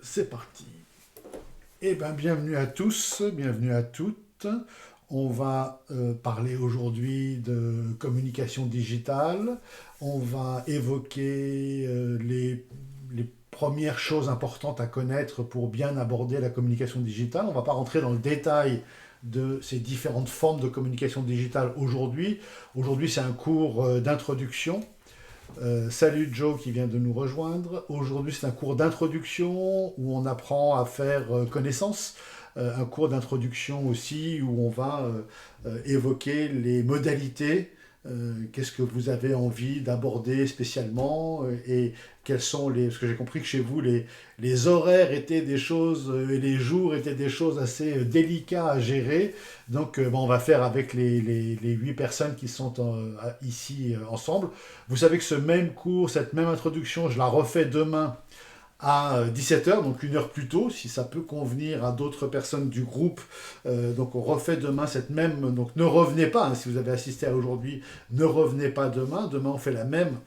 C'est parti. Eh bien, bienvenue à tous, bienvenue à toutes. On va parler aujourd'hui de communication digitale. On va évoquer les premières choses importantes à connaître pour bien aborder la communication digitale. On ne va pas rentrer dans le détail de ces différentes formes de communication digitale aujourd'hui. Aujourd'hui, c'est un cours d'introduction. Salut Joe qui vient de nous rejoindre. Aujourd'hui, c'est un cours d'introduction où on apprend à faire connaissance. Un cours d'introduction aussi où on va évoquer les modalités. Qu'est-ce que vous avez envie d'aborder spécialement et quels sont les... Parce que j'ai compris que chez vous, les horaires étaient des choses et les jours étaient des choses assez délicats à gérer. Donc, bon, on va faire avec les 8 personnes qui sont ici ensemble. Vous savez que ce même cours, cette même introduction, je la refais demain à 17 h, donc 1 heure plus tôt, si ça peut convenir à d'autres personnes du groupe. Donc on refait demain cette même... Donc ne revenez pas, hein, si vous avez assisté à aujourd'hui, ne revenez pas demain. Demain on fait la même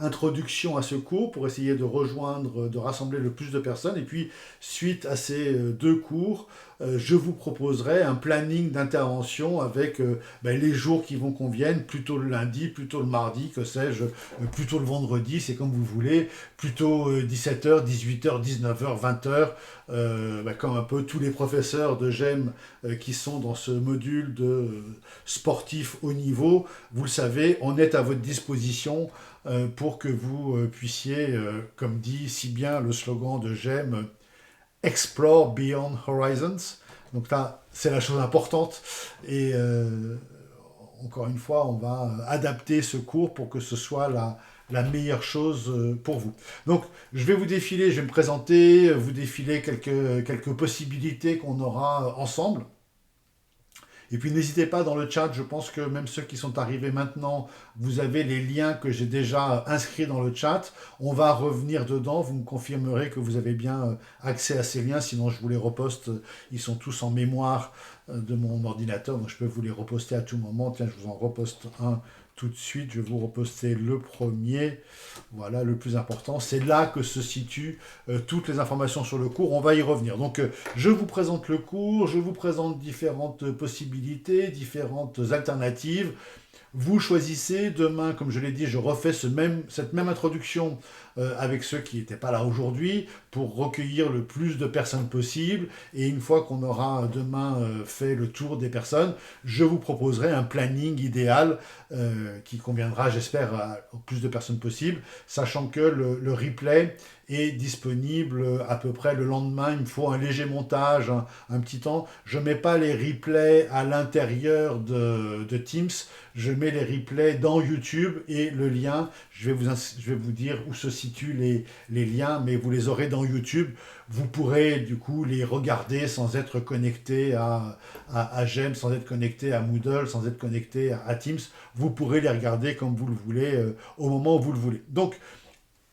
introduction à ce cours pour essayer de rejoindre, de rassembler le plus de personnes. Et puis, suite à ces deux cours, je vous proposerai un planning d'intervention avec les jours qui vont conviennent, plutôt le lundi, plutôt le mardi, que sais-je, plutôt le vendredi, c'est comme vous voulez, plutôt 17 h, 18 h, 19 h, 20 h, comme un peu tous les professeurs de GEM qui sont dans ce module de sportif haut niveau. Vous le savez, on est à votre disposition pour que vous puissiez, comme dit si bien le slogan de GEM, Explore Beyond Horizons. Donc là, c'est la chose importante. Et encore une fois, on va adapter ce cours pour que ce soit la meilleure chose pour vous. Donc, je vais vous défiler, je vais me présenter, vous défiler quelques possibilités qu'on aura ensemble. Et puis n'hésitez pas dans le chat, je pense que même ceux qui sont arrivés maintenant, vous avez les liens que j'ai déjà inscrits dans le chat. On va revenir dedans, vous me confirmerez que vous avez bien accès à ces liens, sinon je vous les reposte, ils sont tous en mémoire de mon ordinateur, donc je peux vous les reposter à tout moment. Tiens, je vous en reposte un tout de suite, je vais vous reposter le premier, voilà le plus important, c'est là que se situent toutes les informations sur le cours, on va y revenir. Donc je vous présente le cours, je vous présente différentes possibilités, différentes alternatives. Vous choisissez, demain, comme je l'ai dit, je refais cette même introduction avec ceux qui n'étaient pas là aujourd'hui pour recueillir le plus de personnes possible. Et une fois qu'on aura demain fait le tour des personnes, je vous proposerai un planning idéal qui conviendra, j'espère, au plus de personnes possible, sachant que le replay est disponible à peu près le lendemain. Il me faut un léger montage, un petit temps. Je ne mets pas les replays à l'intérieur de Teams. Je mets les replays dans YouTube et le lien, je vais vous dire où se situent les liens, mais vous les aurez dans YouTube. Vous pourrez du coup les regarder sans être connecté à GEM, sans être connecté à Moodle, sans être connecté à Teams. Vous pourrez les regarder comme vous le voulez, au moment où vous le voulez. Donc,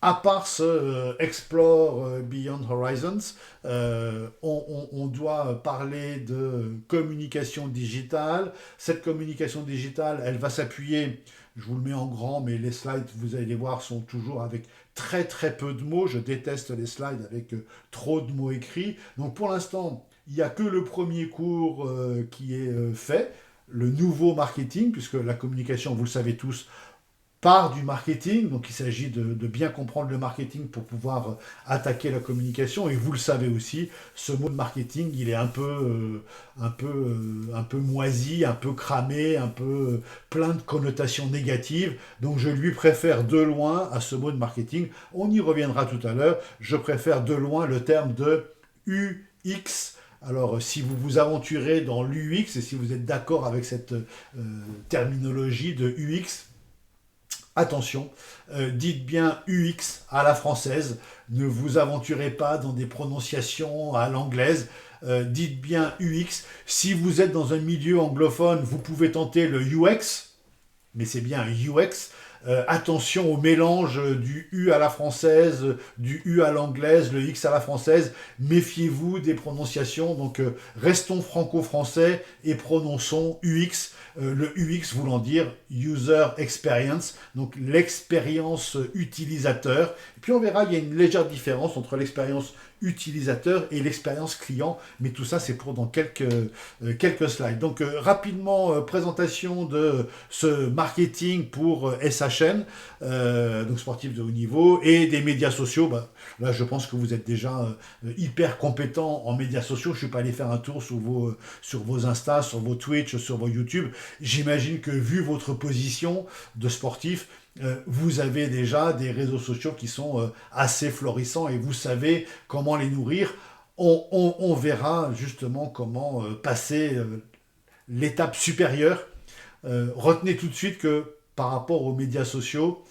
à part ce Explore Beyond Horizons, on doit parler de communication digitale. Cette communication digitale, elle va s'appuyer, je vous le mets en grand, mais les slides, vous allez les voir, sont toujours avec très très peu de mots. Je déteste les slides avec trop de mots écrits. Donc pour l'instant, il n'y a que le premier cours qui est fait, le nouveau marketing, puisque la communication, vous le savez tous, part du marketing, donc il s'agit de bien comprendre le marketing pour pouvoir attaquer la communication, et vous le savez aussi, ce mot de marketing, il est un peu moisi, un peu cramé, un peu plein de connotations négatives, donc je lui préfère de loin à ce mot de marketing, on y reviendra tout à l'heure, je préfère de loin le terme de UX. Alors, si vous vous aventurez dans l'UX et si vous êtes d'accord avec cette terminologie de UX, attention, dites bien UX à la française, ne vous aventurez pas dans des prononciations à l'anglaise, dites bien UX. Si vous êtes dans un milieu anglophone, vous pouvez tenter le UX, mais c'est bien un UX. Attention au mélange du U à la française, du U à l'anglaise, le X à la française. Méfiez-vous des prononciations. Donc restons franco-français et prononçons UX. Le UX voulant dire User Experience, donc l'expérience utilisateur. Et puis on verra, il y a une légère différence entre l'expérience utilisateur et l'expérience client, mais tout ça c'est pour dans quelques slides. Donc rapidement, présentation de ce marketing pour SHN, donc sportif de haut niveau, et des médias sociaux. Bah, là je pense que vous êtes déjà hyper compétent en médias sociaux. Je ne suis pas allé faire un tour sur vos Insta, sur vos Twitch, sur vos YouTube. J'imagine que vu votre position de sportif, vous avez déjà des réseaux sociaux qui sont assez florissants et vous savez comment les nourrir. On verra justement comment passer l'étape supérieure. Retenez tout de suite que par rapport aux médias sociaux,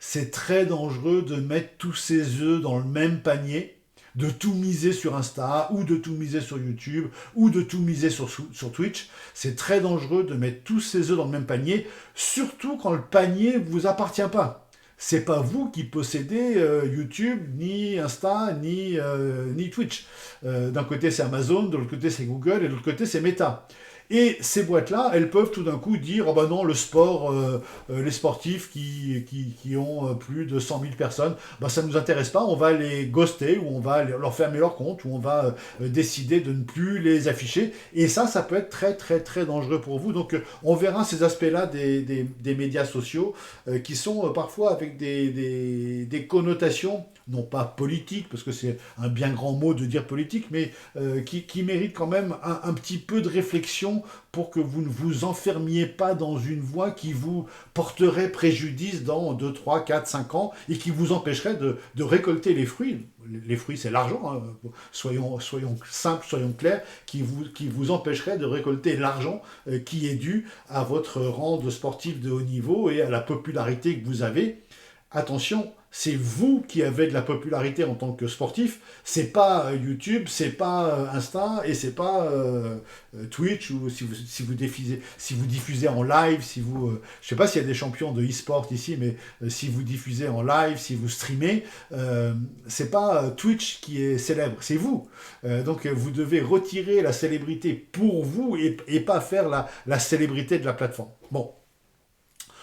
c'est très dangereux de mettre tous ses œufs dans le même panier, de tout miser sur Insta, ou de tout miser sur YouTube, ou de tout miser sur Twitch. C'est très dangereux de mettre tous ses œufs dans le même panier, surtout quand le panier ne vous appartient pas. C'est pas vous qui possédez YouTube, ni Insta, ni Twitch. D'un côté c'est Amazon, de l'autre côté c'est Google, et de l'autre côté c'est Meta. Et ces boîtes-là, elles peuvent tout d'un coup dire « Oh ben non, le sport, les sportifs qui ont plus de 100 000 personnes, ben ça ne nous intéresse pas, on va les ghoster, ou on va leur fermer leur compte, ou on va décider de ne plus les afficher. » Et ça peut être très très très dangereux pour vous. Donc on verra ces aspects-là des médias sociaux qui sont parfois avec des connotations, non pas politiques, parce que c'est un bien grand mot de dire politique, mais qui méritent quand même un petit peu de réflexion pour que vous ne vous enfermiez pas dans une voie qui vous porterait préjudice dans 2, 3, 4, 5 ans et qui vous empêcherait de récolter les fruits. Les fruits, c'est l'argent, hein. Soyons simples, soyons clairs, qui vous empêcherait de récolter l'argent qui est dû à votre rang de sportif de haut niveau et à la popularité que vous avez. Attention, c'est vous qui avez de la popularité en tant que sportif, c'est pas YouTube, c'est pas Insta et c'est pas Twitch, ou si vous diffusez en live, je sais pas s'il y a des champions de e-sport ici, mais si vous diffusez en live, si vous streamez, c'est pas Twitch qui est célèbre, c'est vous. Donc vous devez retirer la célébrité pour vous et pas faire la célébrité de la plateforme. Bon.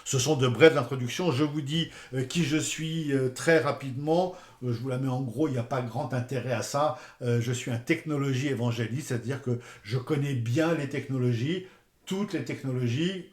Ce sont de brèves introductions. Je vous dis qui je suis très rapidement. Je vous la mets en gros, il n'y a pas grand intérêt à ça. Je suis un technologie évangéliste, c'est-à-dire que je connais bien les technologies, toutes les technologies,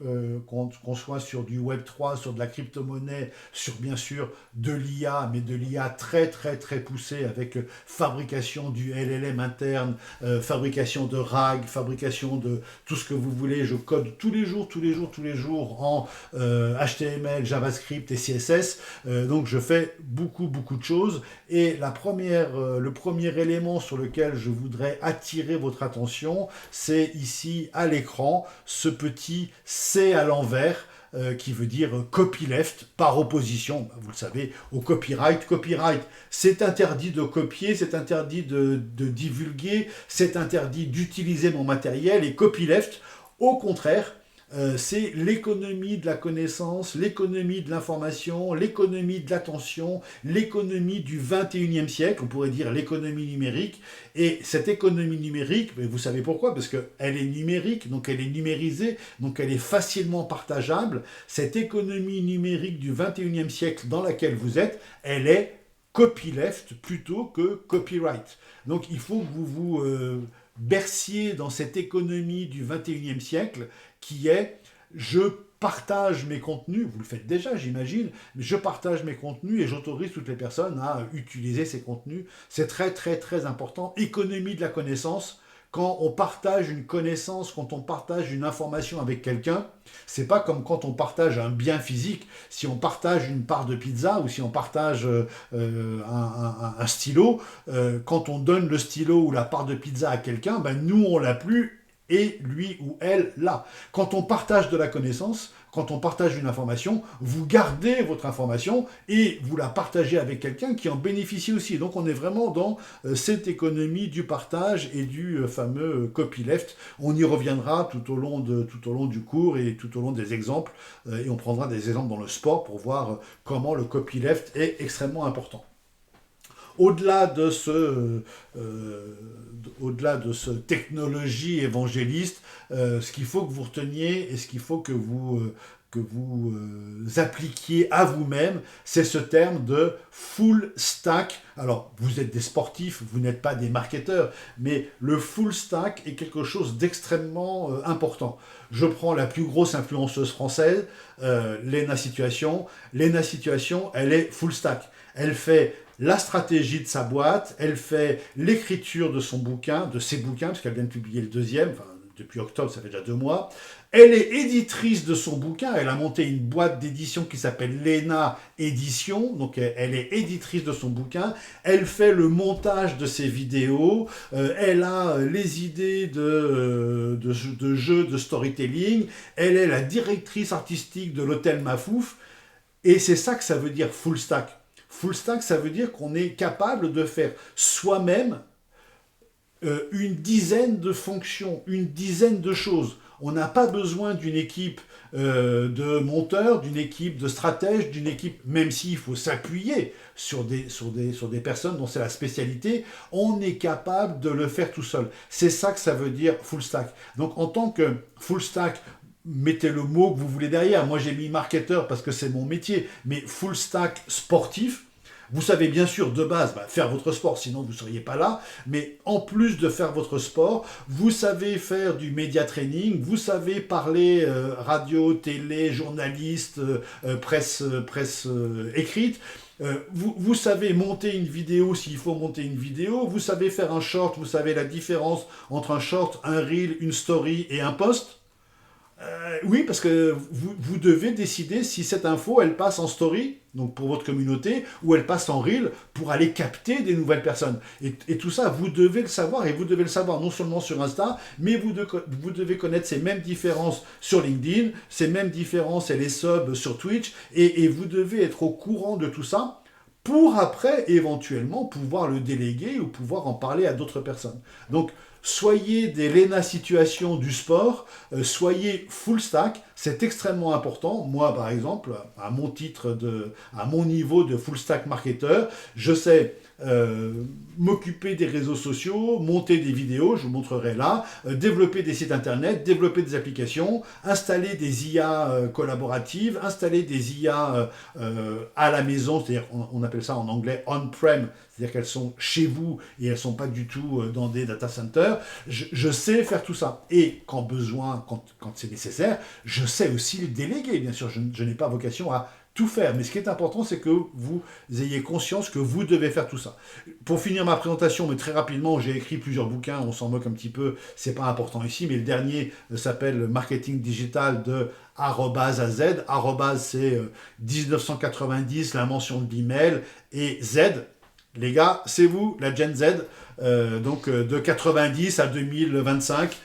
qu'on soit sur du Web3, sur de la crypto-monnaie, sur bien sûr de l'IA, mais de l'IA très très très poussée avec fabrication du LLM interne, fabrication de RAG, fabrication de tout ce que vous voulez. Je code tous les jours en HTML, JavaScript et CSS. Donc je fais beaucoup de choses. Et le premier élément sur lequel je voudrais attirer votre attention, c'est ici à l'écran, ce petit C à l'envers qui veut dire copyleft par opposition, vous le savez, au copyright. Copyright, c'est interdit de copier, c'est interdit de divulguer, c'est interdit d'utiliser mon matériel, et copyleft, au contraire, c'est l'économie de la connaissance, l'économie de l'information, l'économie de l'attention, l'économie du 21e siècle, on pourrait dire l'économie numérique. Et cette économie numérique, vous savez pourquoi? Parce qu'elle est numérique, donc elle est numérisée, donc elle est facilement partageable. Cette économie numérique du 21e siècle dans laquelle vous êtes, elle est copyleft plutôt que copyright. Donc il faut que vous berciez dans cette économie du 21e siècle qui est « je partage mes contenus », vous le faites déjà j'imagine, mais je partage mes contenus et j'autorise toutes les personnes à utiliser ces contenus. C'est très très très important. Économie de la connaissance. Quand on partage une connaissance, quand on partage une information avec quelqu'un, c'est pas comme quand on partage un bien physique. Si on partage une part de pizza ou si on partage un stylo, quand on donne le stylo ou la part de pizza à quelqu'un, ben nous on l'a plus et lui ou elle l'a. Quand on partage de la connaissance, quand on partage une information, vous gardez votre information et vous la partagez avec quelqu'un qui en bénéficie aussi. Donc on est vraiment dans cette économie du partage et du fameux copyleft. On y reviendra tout au long du cours et tout au long des exemples, et on prendra des exemples dans le sport pour voir comment le copyleft est extrêmement important. Au-delà de ce technologie évangéliste, ce qu'il faut que vous reteniez et ce qu'il faut que vous appliquiez à vous-même, c'est ce terme de full stack. Alors, vous êtes des sportifs, vous n'êtes pas des marketeurs, mais le full stack est quelque chose d'extrêmement important. Je prends la plus grosse influenceuse française, Léna Situation. Léna Situation, elle est full stack. Elle fait la stratégie de sa boîte, elle fait l'écriture de ses bouquins, parce qu'elle vient de publier le deuxième, enfin, depuis octobre, ça fait déjà 2 mois. Elle est éditrice de son bouquin, elle a monté une boîte d'édition qui s'appelle Léna Édition, donc elle est éditrice de son bouquin, elle fait le montage de ses vidéos, elle a les idées de jeux de storytelling, elle est la directrice artistique de l'hôtel Mafouf, et c'est ça que ça veut dire full stack. Full stack, ça veut dire qu'on est capable de faire soi-même une dizaine de fonctions, une dizaine de choses. On n'a pas besoin d'une équipe de monteurs, d'une équipe de stratèges, d'une équipe, même s'il faut s'appuyer sur des personnes dont c'est la spécialité, on est capable de le faire tout seul. C'est ça que ça veut dire full stack. Donc en tant que full stack, mettez le mot que vous voulez derrière. Moi, j'ai mis marketeur parce que c'est mon métier, mais full stack sportif. Vous savez bien sûr de base faire votre sport, sinon vous ne seriez pas là, mais en plus de faire votre sport, vous savez faire du média training, vous savez parler radio, télé, journaliste, presse écrite, vous savez monter une vidéo s'il faut monter une vidéo, vous savez faire un short, vous savez la différence entre un short, un reel, une story et un post. Oui, parce que vous devez décider si cette info, elle passe en story, donc pour votre communauté, ou elle passe en reel pour aller capter des nouvelles personnes. Et tout ça, vous devez le savoir, et vous devez le savoir non seulement sur Insta, mais vous devez connaître ces mêmes différences sur LinkedIn, ces mêmes différences et les subs sur Twitch, et vous devez être au courant de tout ça pour après, éventuellement, pouvoir le déléguer ou pouvoir en parler à d'autres personnes. Donc, soyez des Léna Situation du sport, soyez full stack, c'est extrêmement important. Moi, par exemple, à mon niveau de full stack marketeur, je sais m'occuper des réseaux sociaux, monter des vidéos, je vous montrerai là, développer des sites internet, développer des applications, installer des IA collaboratives, installer des IA à la maison, c'est-à-dire on appelle ça en anglais on-prem, c'est-à-dire qu'elles sont chez vous et elles ne sont pas du tout dans des data centers. Je sais faire tout ça. Et quand besoin, quand c'est nécessaire, je sais aussi le déléguer. Bien sûr, je n'ai pas vocation à tout faire. Mais ce qui est important, c'est que vous ayez conscience que vous devez faire tout ça. Pour finir ma présentation, mais très rapidement, j'ai écrit plusieurs bouquins, on s'en moque un petit peu, c'est pas important ici, mais le dernier s'appelle Marketing Digital de arrobase à Z. Arrobase, c'est 1990, l'invention de l'email, et Z, les gars, c'est vous, la Gen Z, donc de 90 à 2025,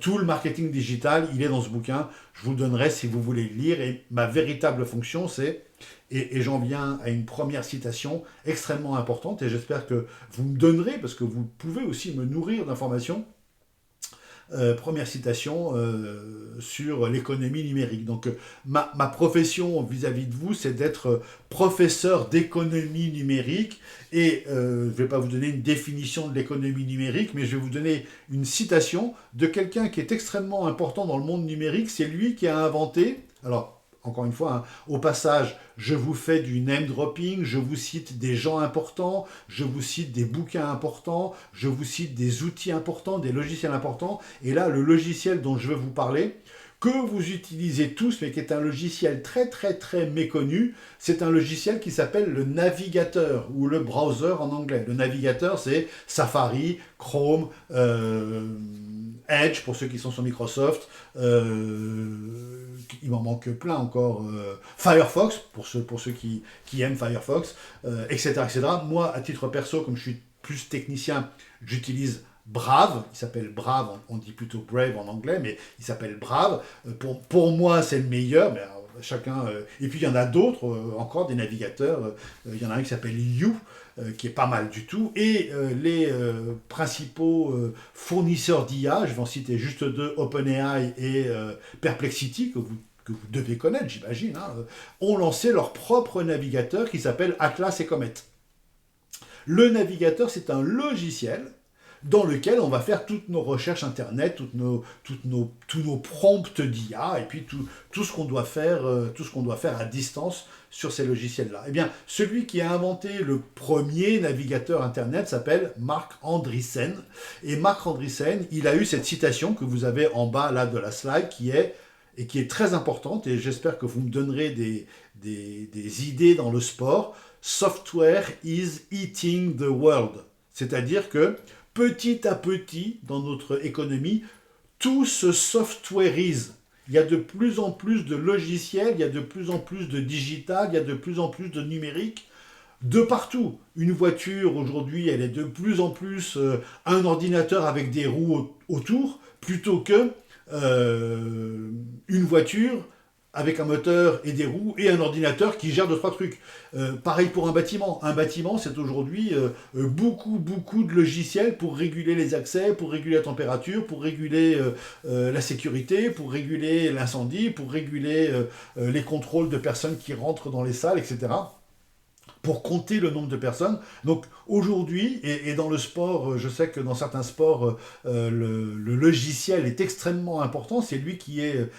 tout le marketing digital, il est dans ce bouquin. Je vous le donnerai si vous voulez le lire. Et ma véritable fonction, c'est, et j'en viens à une première citation extrêmement importante, et j'espère que vous me donnerez, parce que vous pouvez aussi me nourrir d'informations. Première citation sur l'économie numérique. Donc ma profession vis-à-vis de vous, c'est d'être professeur d'économie numérique, et je ne vais pas vous donner une définition de l'économie numérique, mais je vais vous donner une citation de quelqu'un qui est extrêmement important dans le monde numérique. C'est lui qui a inventé, alors encore une fois, hein, au passage, je vous fais du name dropping, je vous cite des gens importants, je vous cite des bouquins importants, je vous cite des outils importants, des logiciels importants. Et là, le logiciel dont je veux vous parler, que vous utilisez tous, mais qui est un logiciel très très très méconnu, c'est un logiciel qui s'appelle le navigateur, ou le browser en anglais. Le navigateur, c'est Safari, Chrome, Edge pour ceux qui sont sur Microsoft, il m'en manque plein encore, Firefox pour ceux qui aiment Firefox, etc., etc. Moi, à titre perso, comme je suis plus technicien, j'utilise Brave, il s'appelle Brave, on dit plutôt Brave en anglais, mais il s'appelle Brave. Pour moi, c'est le meilleur, mais chacun. Et puis il y en a d'autres, encore des navigateurs. Il y en a un qui s'appelle You, qui est pas mal du tout. Et les principaux fournisseurs d'IA, je vais en citer juste deux, OpenAI et Perplexity, que vous devez connaître, j'imagine, hein, ont lancé leur propre navigateur qui s'appelle Atlas et Comet. Le navigateur, c'est un logiciel dans lequel on va faire toutes nos recherches internet, tous nos prompts d'IA, et puis tout ce qu'on doit faire, à distance sur ces logiciels-là. Eh bien, celui qui a inventé le premier navigateur internet s'appelle Marc Andreessen. Et Marc Andreessen, il a eu cette citation que vous avez en bas là de la slide, qui est très importante, et j'espère que vous me donnerez des idées dans le sport. Software is eating the world. C'est-à-dire que petit à petit, dans notre économie, tout se softwareise. Il y a de plus en plus de logiciels, il y a de plus en plus de digital, il y a de plus en plus de numérique, de partout. Une voiture, aujourd'hui, elle est de plus en plus un ordinateur avec des roues autour, plutôt que une voiture avec un moteur et des roues et un ordinateur qui gère deux, trois trucs. Pareil pour un bâtiment. Un bâtiment, c'est aujourd'hui beaucoup de logiciels pour réguler les accès, pour réguler la température, pour réguler la sécurité, pour réguler l'incendie, pour réguler les contrôles de personnes qui rentrent dans les salles, etc. Pour compter le nombre de personnes. Donc aujourd'hui, et dans le sport, je sais que dans certains sports, le logiciel est extrêmement important. C'est lui qui est,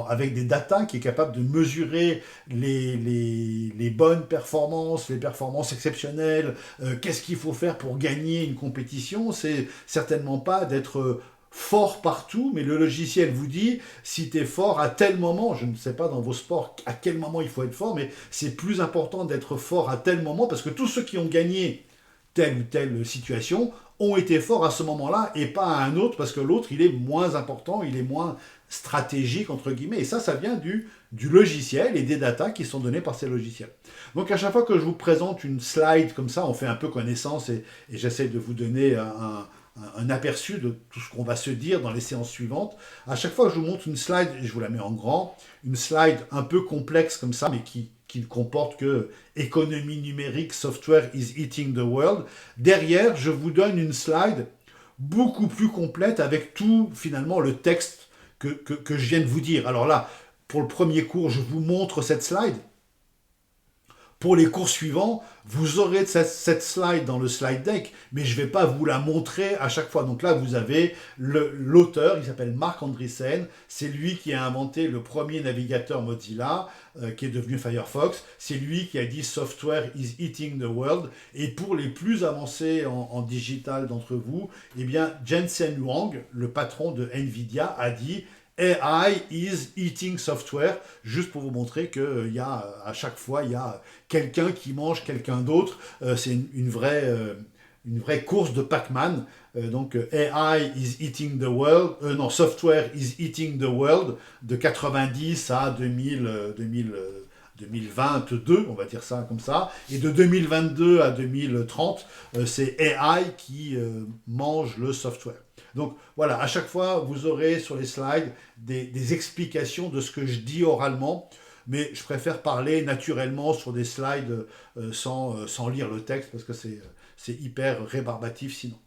avec des datas, qui est capable de mesurer les bonnes performances, les performances exceptionnelles. Qu'est-ce qu'il faut faire pour gagner une compétition? C'est certainement pas d'être fort partout, mais le logiciel vous dit si tu es fort à tel moment, je ne sais pas dans vos sports à quel moment il faut être fort, mais c'est plus important d'être fort à tel moment, parce que tous ceux qui ont gagné telle ou telle situation ont été forts à ce moment-là et pas à un autre, parce que l'autre il est moins important, il est moins stratégique entre guillemets, et ça vient du logiciel et des datas qui sont données par ces logiciels. Donc à chaque fois que je vous présente une slide comme ça, on fait un peu connaissance, et j'essaie de vous donner un aperçu de tout ce qu'on va se dire dans les séances suivantes. À chaque fois que je vous montre une slide, et je vous la mets en grand, une slide un peu complexe comme ça, mais qui ne comporte que économie numérique, software is eating the world. Derrière, je vous donne une slide beaucoup plus complète avec tout, finalement, le texte que je viens de vous dire. Alors là, pour le premier cours, je vous montre cette slide. Pour les cours suivants, vous aurez cette slide dans le slide deck, mais je ne vais pas vous la montrer à chaque fois. Donc là, vous avez l'auteur, il s'appelle Marc Andreessen, c'est lui qui a inventé le premier navigateur Mozilla, qui est devenu Firefox. C'est lui qui a dit « Software is eating the world ». Et pour les plus avancés en digital d'entre vous, eh bien, Jensen Huang, le patron de NVIDIA, a dit « AI is eating software », juste pour vous montrer qu'il y a, à chaque fois, il y a quelqu'un qui mange quelqu'un d'autre. C'est une vraie course de Pac-Man. Donc AI is eating the world, non, software is eating the world, de 90 à 2022, on va dire ça comme ça, et de 2022 à 2030, c'est AI qui mange le software. Donc voilà, à chaque fois, vous aurez sur les slides des explications de ce que je dis oralement, mais je préfère parler naturellement sur des slides sans lire le texte, parce que c'est hyper rébarbatif sinon.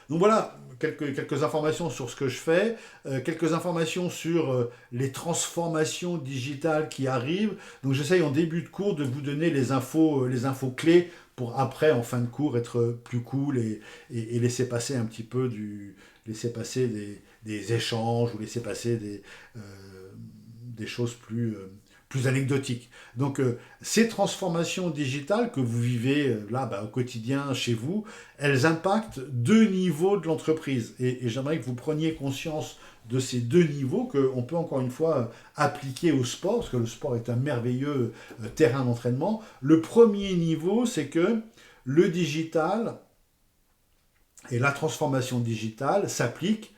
Donc voilà, quelques informations sur ce que je fais, quelques informations sur les transformations digitales qui arrivent. Donc j'essaye en début de cours de vous donner les infos clés pour après, en fin de cours, être plus cool et laisser passer un petit peu laisser passer des échanges ou laisser passer des choses plus anecdotiques. Donc ces transformations digitales que vous vivez là au quotidien chez vous, elles impactent deux niveaux de l'entreprise. Et j'aimerais que vous preniez conscience de ces deux niveaux qu'on peut encore une fois appliquer au sport, parce que le sport est un merveilleux terrain d'entraînement. Le premier niveau, c'est que le digital et la transformation digitale s'appliquent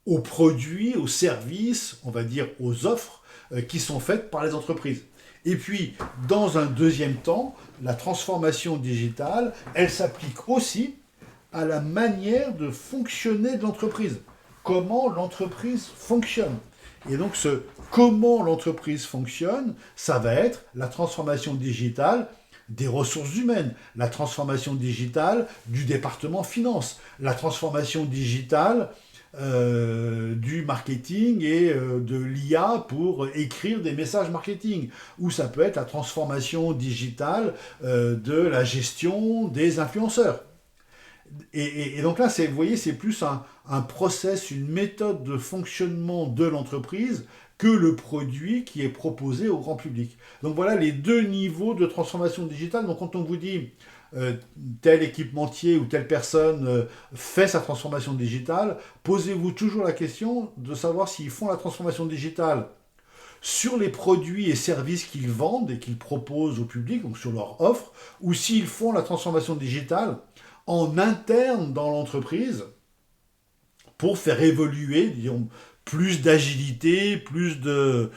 aux produits, aux services, on va dire aux offres qui sont faites par les entreprises. Et puis, dans un deuxième temps, la transformation digitale, elle s'applique aussi à la manière de fonctionner de l'entreprise. Comment l'entreprise fonctionne. Et donc, ce comment l'entreprise fonctionne, ça va être la transformation digitale des ressources humaines, la transformation digitale du département finance, la transformation digitale du marketing et de l'IA pour écrire des messages marketing, ou ça peut être la transformation digitale de la gestion des influenceurs. Et donc là, vous voyez, c'est plus un process, une méthode de fonctionnement de l'entreprise que le produit qui est proposé au grand public. Donc voilà les deux niveaux de transformation digitale. Donc quand on vous dit tel équipementier ou telle personne fait sa transformation digitale, posez-vous toujours la question de savoir s'ils font la transformation digitale sur les produits et services qu'ils vendent et qu'ils proposent au public, donc sur leur offre, ou s'ils font la transformation digitale en interne dans l'entreprise pour faire évoluer, disons, plus d'agilité, plus de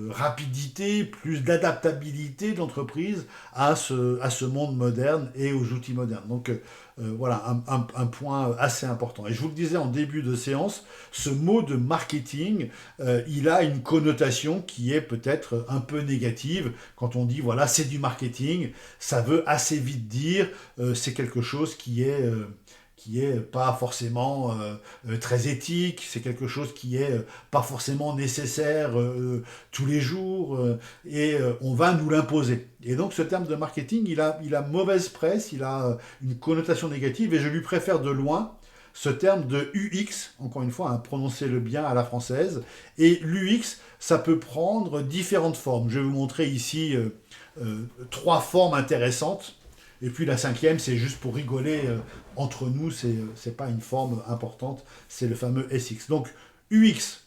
rapidité, plus d'adaptabilité de l'entreprise à ce monde moderne et aux outils modernes. Donc voilà un point assez important. Et je vous le disais en début de séance, ce mot de marketing, il a une connotation qui est peut-être un peu négative. Quand on dit voilà c'est du marketing, ça veut assez vite dire c'est quelque chose qui est pas forcément très éthique, c'est quelque chose qui est pas forcément nécessaire tous les jours, et on va nous l'imposer. Et donc ce terme de marketing, il a mauvaise presse, il a une connotation négative, et je lui préfère de loin ce terme de UX, encore une fois, hein, prononcez-le bien à la française, et l'UX, ça peut prendre différentes formes. Je vais vous montrer ici 3 formes intéressantes. Et puis la 5e, c'est juste pour rigoler entre nous, c'est pas une forme importante, c'est le fameux SX. Donc UX,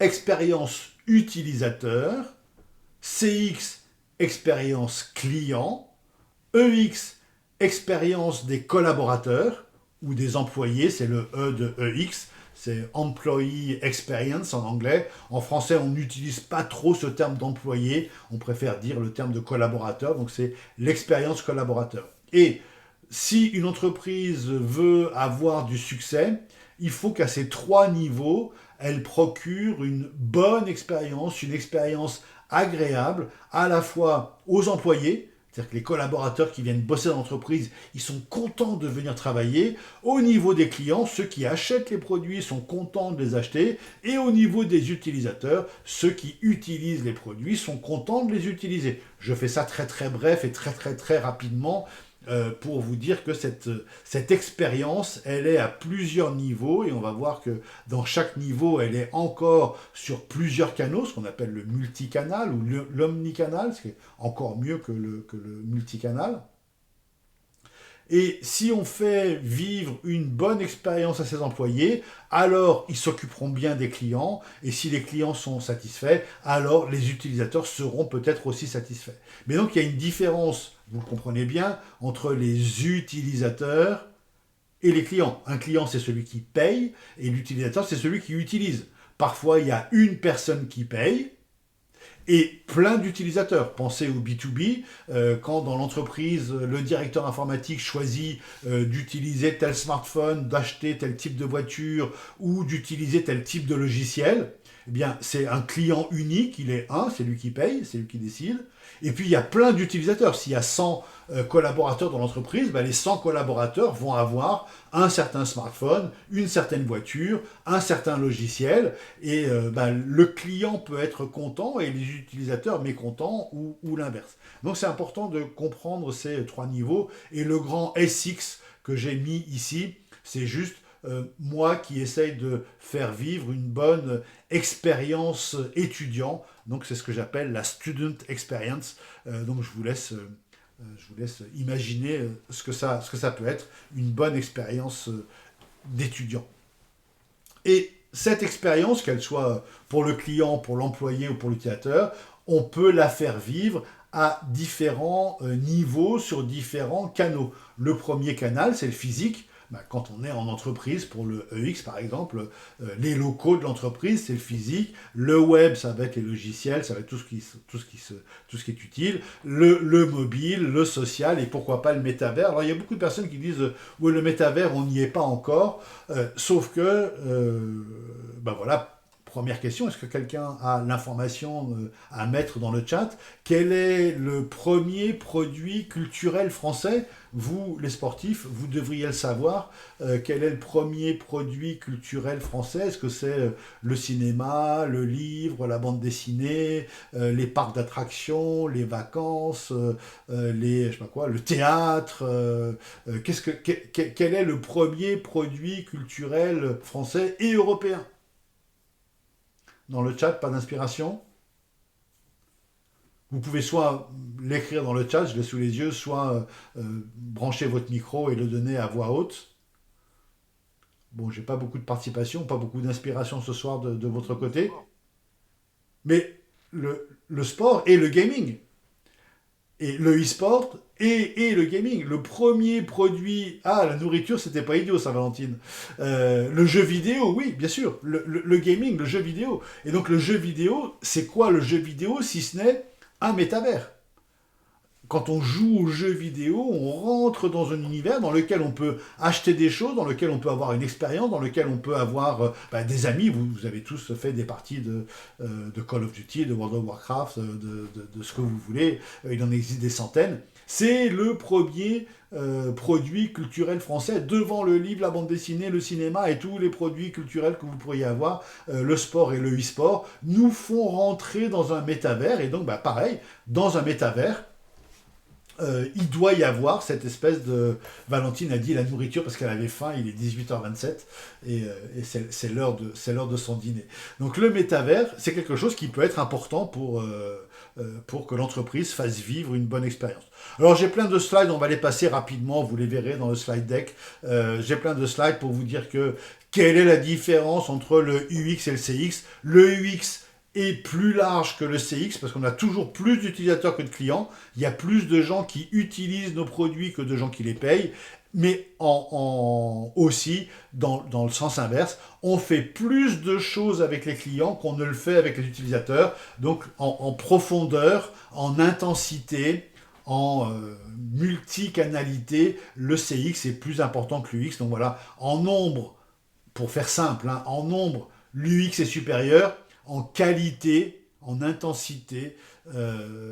expérience utilisateur, CX, expérience client, EX, expérience des collaborateurs ou des employés, c'est le E de EX, c'est Employee Experience en anglais. En français, on n'utilise pas trop ce terme d'employé, on préfère dire le terme de collaborateur, donc c'est l'expérience collaborateur. Et si une entreprise veut avoir du succès, il faut qu'à ces 3 niveaux, elle procure une bonne expérience, une expérience agréable, à la fois aux employés, c'est-à-dire que les collaborateurs qui viennent bosser dans l'entreprise, ils sont contents de venir travailler. Au niveau des clients, ceux qui achètent les produits sont contents de les acheter. Et au niveau des utilisateurs, ceux qui utilisent les produits sont contents de les utiliser. Je fais ça très très bref et très très très rapidement pour vous dire que cette expérience, elle est à plusieurs niveaux, et on va voir que dans chaque niveau, elle est encore sur plusieurs canaux, ce qu'on appelle le multicanal ou l'omnicanal, ce qui est encore mieux que le multicanal. Et si on fait vivre une bonne expérience à ses employés, alors ils s'occuperont bien des clients, et si les clients sont satisfaits, alors les utilisateurs seront peut-être aussi satisfaits. Mais donc il y a une différence, vous le comprenez bien, entre les utilisateurs et les clients. Un client, c'est celui qui paye, et l'utilisateur, c'est celui qui utilise. Parfois, il y a une personne qui paye, et plein d'utilisateurs. Pensez au B2B, quand dans l'entreprise, le directeur informatique choisit d'utiliser tel smartphone, d'acheter tel type de voiture ou d'utiliser tel type de logiciel, eh bien, c'est un client unique, il est un, c'est lui qui paye, c'est lui qui décide. Et puis, il y a plein d'utilisateurs. S'il y a 100 collaborateurs dans l'entreprise, ben, les 100 collaborateurs vont avoir un certain smartphone, une certaine voiture, un certain logiciel. Et ben, le client peut être content et les utilisateurs mécontents ou l'inverse. Donc, c'est important de comprendre ces 3 niveaux. Et le grand SX que j'ai mis ici, c'est juste moi qui essaye de faire vivre une bonne expérience étudiant. Donc c'est ce que j'appelle la student experience. Donc je vous laisse imaginer ce que ça peut être, une bonne expérience d'étudiant. Et cette expérience, qu'elle soit pour le client, pour l'employé ou pour l'utilisateur, on peut la faire vivre à différents niveaux, sur différents canaux. Le premier canal, c'est le physique. quand on est en entreprise, pour le EX par exemple, les locaux de l'entreprise, c'est le physique, le web, ça va être les logiciels, ça va être tout ce qui est utile, le mobile, le social, et pourquoi pas le métavers. Alors il y a beaucoup de personnes qui disent, oui, le métavers, on n'y est pas encore, sauf que, voilà. Première question, est-ce que quelqu'un a l'information à mettre dans le chat? Quel est le premier produit culturel français? Vous, les sportifs, vous devriez le savoir. Quel est le premier produit culturel français? Est-ce que c'est le cinéma, le livre, la bande dessinée, les parcs d'attractions, les vacances, je sais pas quoi, le théâtre? Quel est le premier produit culturel français et européen? Dans le chat, pas d'inspiration. Vous pouvez soit l'écrire dans le chat, je l'ai sous les yeux, soit brancher votre micro et le donner à voix haute. Bon, j'ai pas beaucoup de participation, pas beaucoup d'inspiration ce soir de votre côté. Mais le sport et le gaming. Et le e-sport et le gaming. Le premier produit... Ah, la nourriture, c'était pas idiot, ça, Valentine. Le jeu vidéo, oui, bien sûr. Le gaming, le jeu vidéo. Et donc, le jeu vidéo, c'est quoi le jeu vidéo si ce n'est un métavers? Quand on joue aux jeux vidéo, on rentre dans un univers dans lequel on peut acheter des choses, dans lequel on peut avoir une expérience, dans lequel on peut avoir des amis. Vous avez tous fait des parties de Call of Duty, de World of Warcraft, de ce que vous voulez. Il en existe des centaines. C'est le premier produit culturel français devant le livre, la bande dessinée, le cinéma et tous les produits culturels que vous pourriez avoir, le sport et le e-sport, nous font rentrer dans un métavers. Et donc, pareil, dans un métavers, il doit y avoir cette espèce de... Valentine a dit la nourriture parce qu'elle avait faim, il est 18h27 et c'est l'heure de son dîner. Donc le métavers, c'est quelque chose qui peut être important pour que l'entreprise fasse vivre une bonne expérience. Alors j'ai plein de slides, on va les passer rapidement, vous les verrez dans le slide deck. J'ai plein de slides pour vous dire quelle est la différence entre le UX et le CX. Le UX est plus large que le CX parce qu'on a toujours plus d'utilisateurs que de clients. Il y a plus de gens qui utilisent nos produits que de gens qui les payent. Mais aussi, dans le sens inverse, on fait plus de choses avec les clients qu'on ne le fait avec les utilisateurs. Donc en profondeur, en intensité, en multicanalité, le CX est plus important que l'UX. Donc voilà, en nombre, pour faire simple, en nombre, l'UX est supérieur. En qualité, en intensité,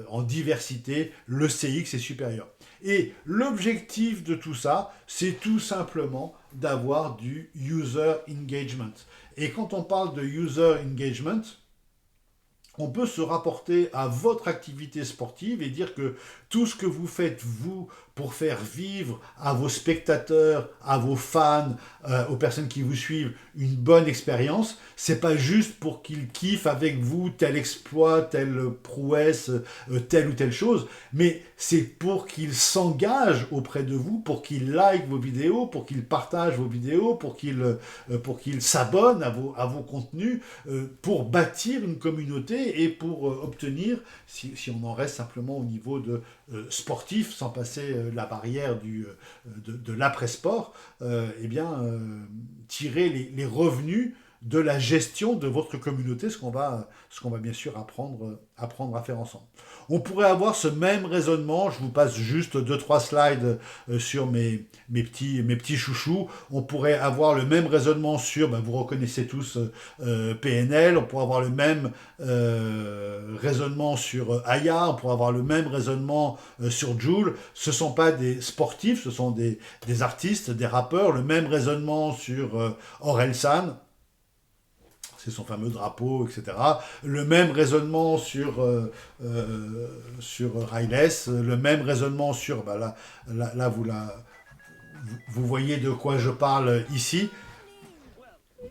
en diversité, le CX est supérieur. Et l'objectif de tout ça, c'est tout simplement d'avoir du user engagement. Et quand on parle de user engagement, on peut se rapporter à votre activité sportive et dire que tout ce que vous faites, vous, pour faire vivre à vos spectateurs, à vos fans, aux personnes qui vous suivent, une bonne expérience, c'est pas juste pour qu'ils kiffent avec vous tel exploit, telle prouesse, telle ou telle chose, mais c'est pour qu'ils s'engagent auprès de vous, pour qu'ils likent vos vidéos, pour qu'ils partagent vos vidéos, pour qu'ils s'abonnent à vos contenus, pour bâtir une communauté et pour obtenir, si on en reste simplement au niveau de sportif, sans passer la barrière de l'après-sport, tirer les revenus de la gestion de votre communauté, ce qu'on va bien sûr apprendre à faire ensemble. On pourrait avoir ce même raisonnement, je vous passe juste 2-3 slides sur mes petits chouchous, on pourrait avoir le même raisonnement sur, vous reconnaissez tous PNL, on pourrait avoir le même raisonnement sur Aya, on pourrait avoir le même raisonnement sur Joule. Ce ne sont pas des sportifs, ce sont des artistes, des rappeurs, le même raisonnement sur Orelsan, c'est son fameux drapeau, etc. Le même raisonnement sur Riles, le même raisonnement sur... là vous voyez de quoi je parle ici.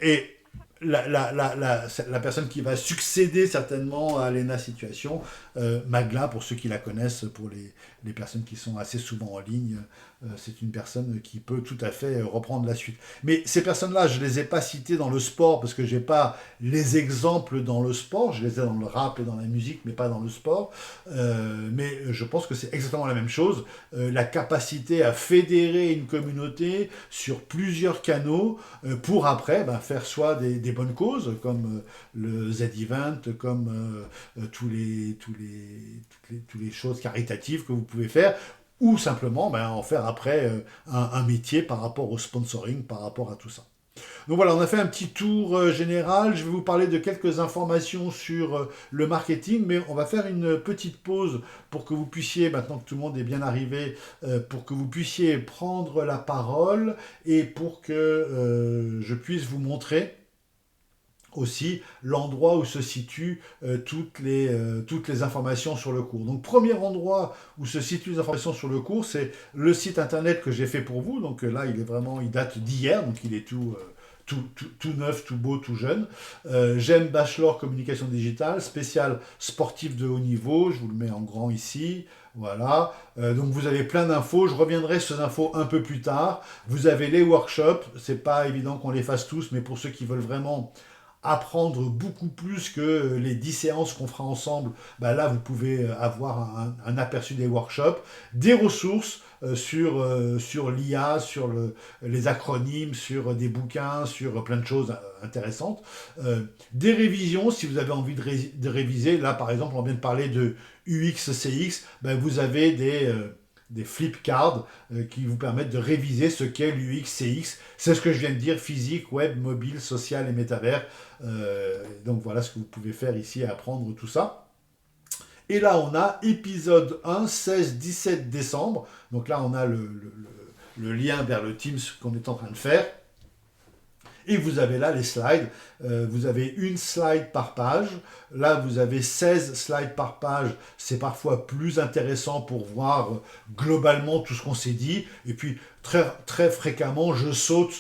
Et la personne qui va succéder certainement à Lena Situation, Magla, pour ceux qui la connaissent, pour les personnes qui sont assez souvent en ligne, c'est une personne qui peut tout à fait reprendre la suite. Mais ces personnes-là, je ne les ai pas citées dans le sport parce que je n'ai pas les exemples dans le sport, je les ai dans le rap et dans la musique, mais pas dans le sport. Mais je pense que c'est exactement la même chose. La capacité à fédérer une communauté sur plusieurs canaux pour après faire soit des bonnes causes, comme le Z-Event, comme toutes les choses caritatives que vous pouvez faire, ou simplement en faire après un métier par rapport au sponsoring, par rapport à tout ça. Donc voilà, on a fait un petit tour général. Je vais vous parler de quelques informations sur le marketing, mais on va faire une petite pause pour que vous puissiez, maintenant que tout le monde est bien arrivé, pour que vous puissiez prendre la parole et pour que je puisse vous montrer aussi l'endroit où se situent toutes les informations sur le cours. Donc, premier endroit où se situent les informations sur le cours, c'est le site internet que j'ai fait pour vous. Donc là, il date d'hier, donc il est tout neuf, tout beau, tout jeune. J'aime Bachelor Communication Digitale, spécial sportif de haut niveau. Je vous le mets en grand ici. Voilà. Donc vous avez plein d'infos. Je reviendrai sur ces infos un peu plus tard. Vous avez les workshops. C'est pas évident qu'on les fasse tous, mais pour ceux qui veulent vraiment apprendre beaucoup plus que les 10 séances qu'on fera ensemble, là vous pouvez avoir un aperçu des workshops, des ressources sur l'IA, sur les acronymes, sur des bouquins, sur plein de choses intéressantes, des révisions si vous avez envie de réviser. Là par exemple on vient de parler de UX-CX, vous avez des flip cards qui vous permettent de réviser ce qu'est l'UX, CX. C'est ce que je viens de dire, physique, web, mobile, social et métavers. Donc voilà ce que vous pouvez faire ici à apprendre tout ça. Et là, on a épisode 1, 16-17 décembre. Donc là, on a le lien vers le Teams qu'on est en train de faire. Et vous avez là les slides. Vous avez une slide par page. Là, vous avez 16 slides par page. C'est parfois plus intéressant pour voir globalement tout ce qu'on s'est dit. Et puis, très fréquemment, je saute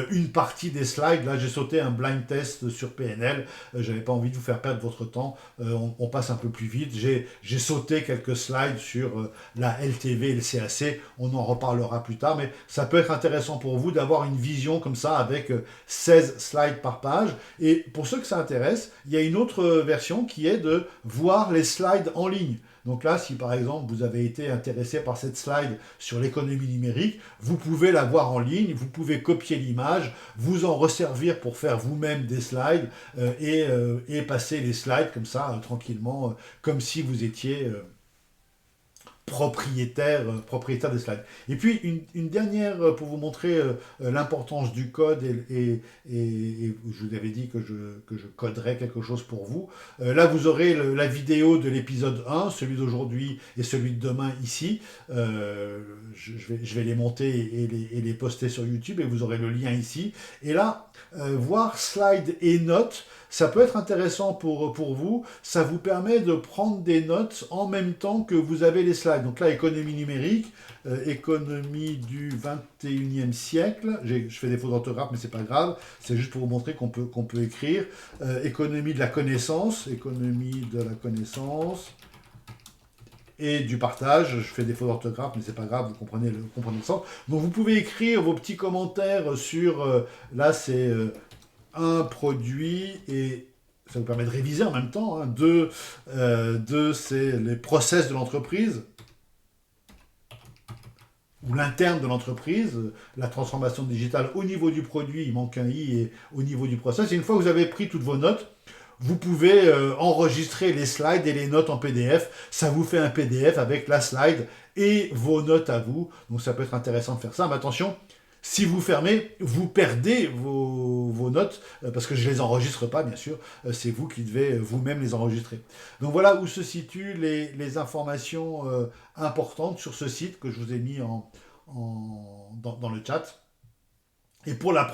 une partie des slides. Là, j'ai sauté un blind test sur PNL. Je n'avais pas envie de vous faire perdre votre temps. On passe un peu plus vite. J'ai sauté quelques slides sur la LTV et le CAC. On en reparlera plus tard. Mais ça peut être intéressant pour vous d'avoir une vision comme ça avec 16 slides par page. Et pour ceux que ça intéresse, il y a une autre version qui est de voir les slides en ligne. Donc là, si par exemple vous avez été intéressé par cette slide sur l'économie numérique, vous pouvez la voir en ligne, vous pouvez copier l'image, vous en resservir pour faire vous-même des slides et passer les slides comme ça, tranquillement, comme si vous étiez propriétaire des slides. Et puis une dernière pour vous montrer l'importance du code et je vous avais dit que je coderais quelque chose pour vous. Là vous aurez la vidéo de l'épisode 1, celui d'aujourd'hui et celui de demain ici. Je vais les monter et les poster sur YouTube et vous aurez le lien ici. Et là, voir slide et notes, ça peut être intéressant pour vous. Ça vous permet de prendre des notes en même temps que vous avez les slides. Donc là, économie numérique, économie du 21e siècle. Je fais des fautes d'orthographe, mais c'est pas grave. C'est juste pour vous montrer qu'on peut écrire. Économie de la connaissance, et du partage. Je fais des fautes d'orthographe, mais c'est pas grave, vous comprenez le sens. Donc vous pouvez écrire vos petits commentaires sur, là c'est un produit, et ça vous permet de réviser en même temps. Deux, c'est les process de l'entreprise, ou l'interne de l'entreprise, la transformation digitale au niveau du produit, il manque un i, et au niveau du process. Et une fois que vous avez pris toutes vos notes, vous pouvez enregistrer les slides et les notes en PDF. Ça vous fait un PDF avec la slide et vos notes à vous. Donc ça peut être intéressant de faire ça. Mais attention, si vous fermez, vous perdez vos notes, parce que je ne les enregistre pas, bien sûr. C'est vous qui devez vous-même les enregistrer. Donc voilà où se situent les informations importantes sur ce site que je vous ai mis dans le chat. Et pour le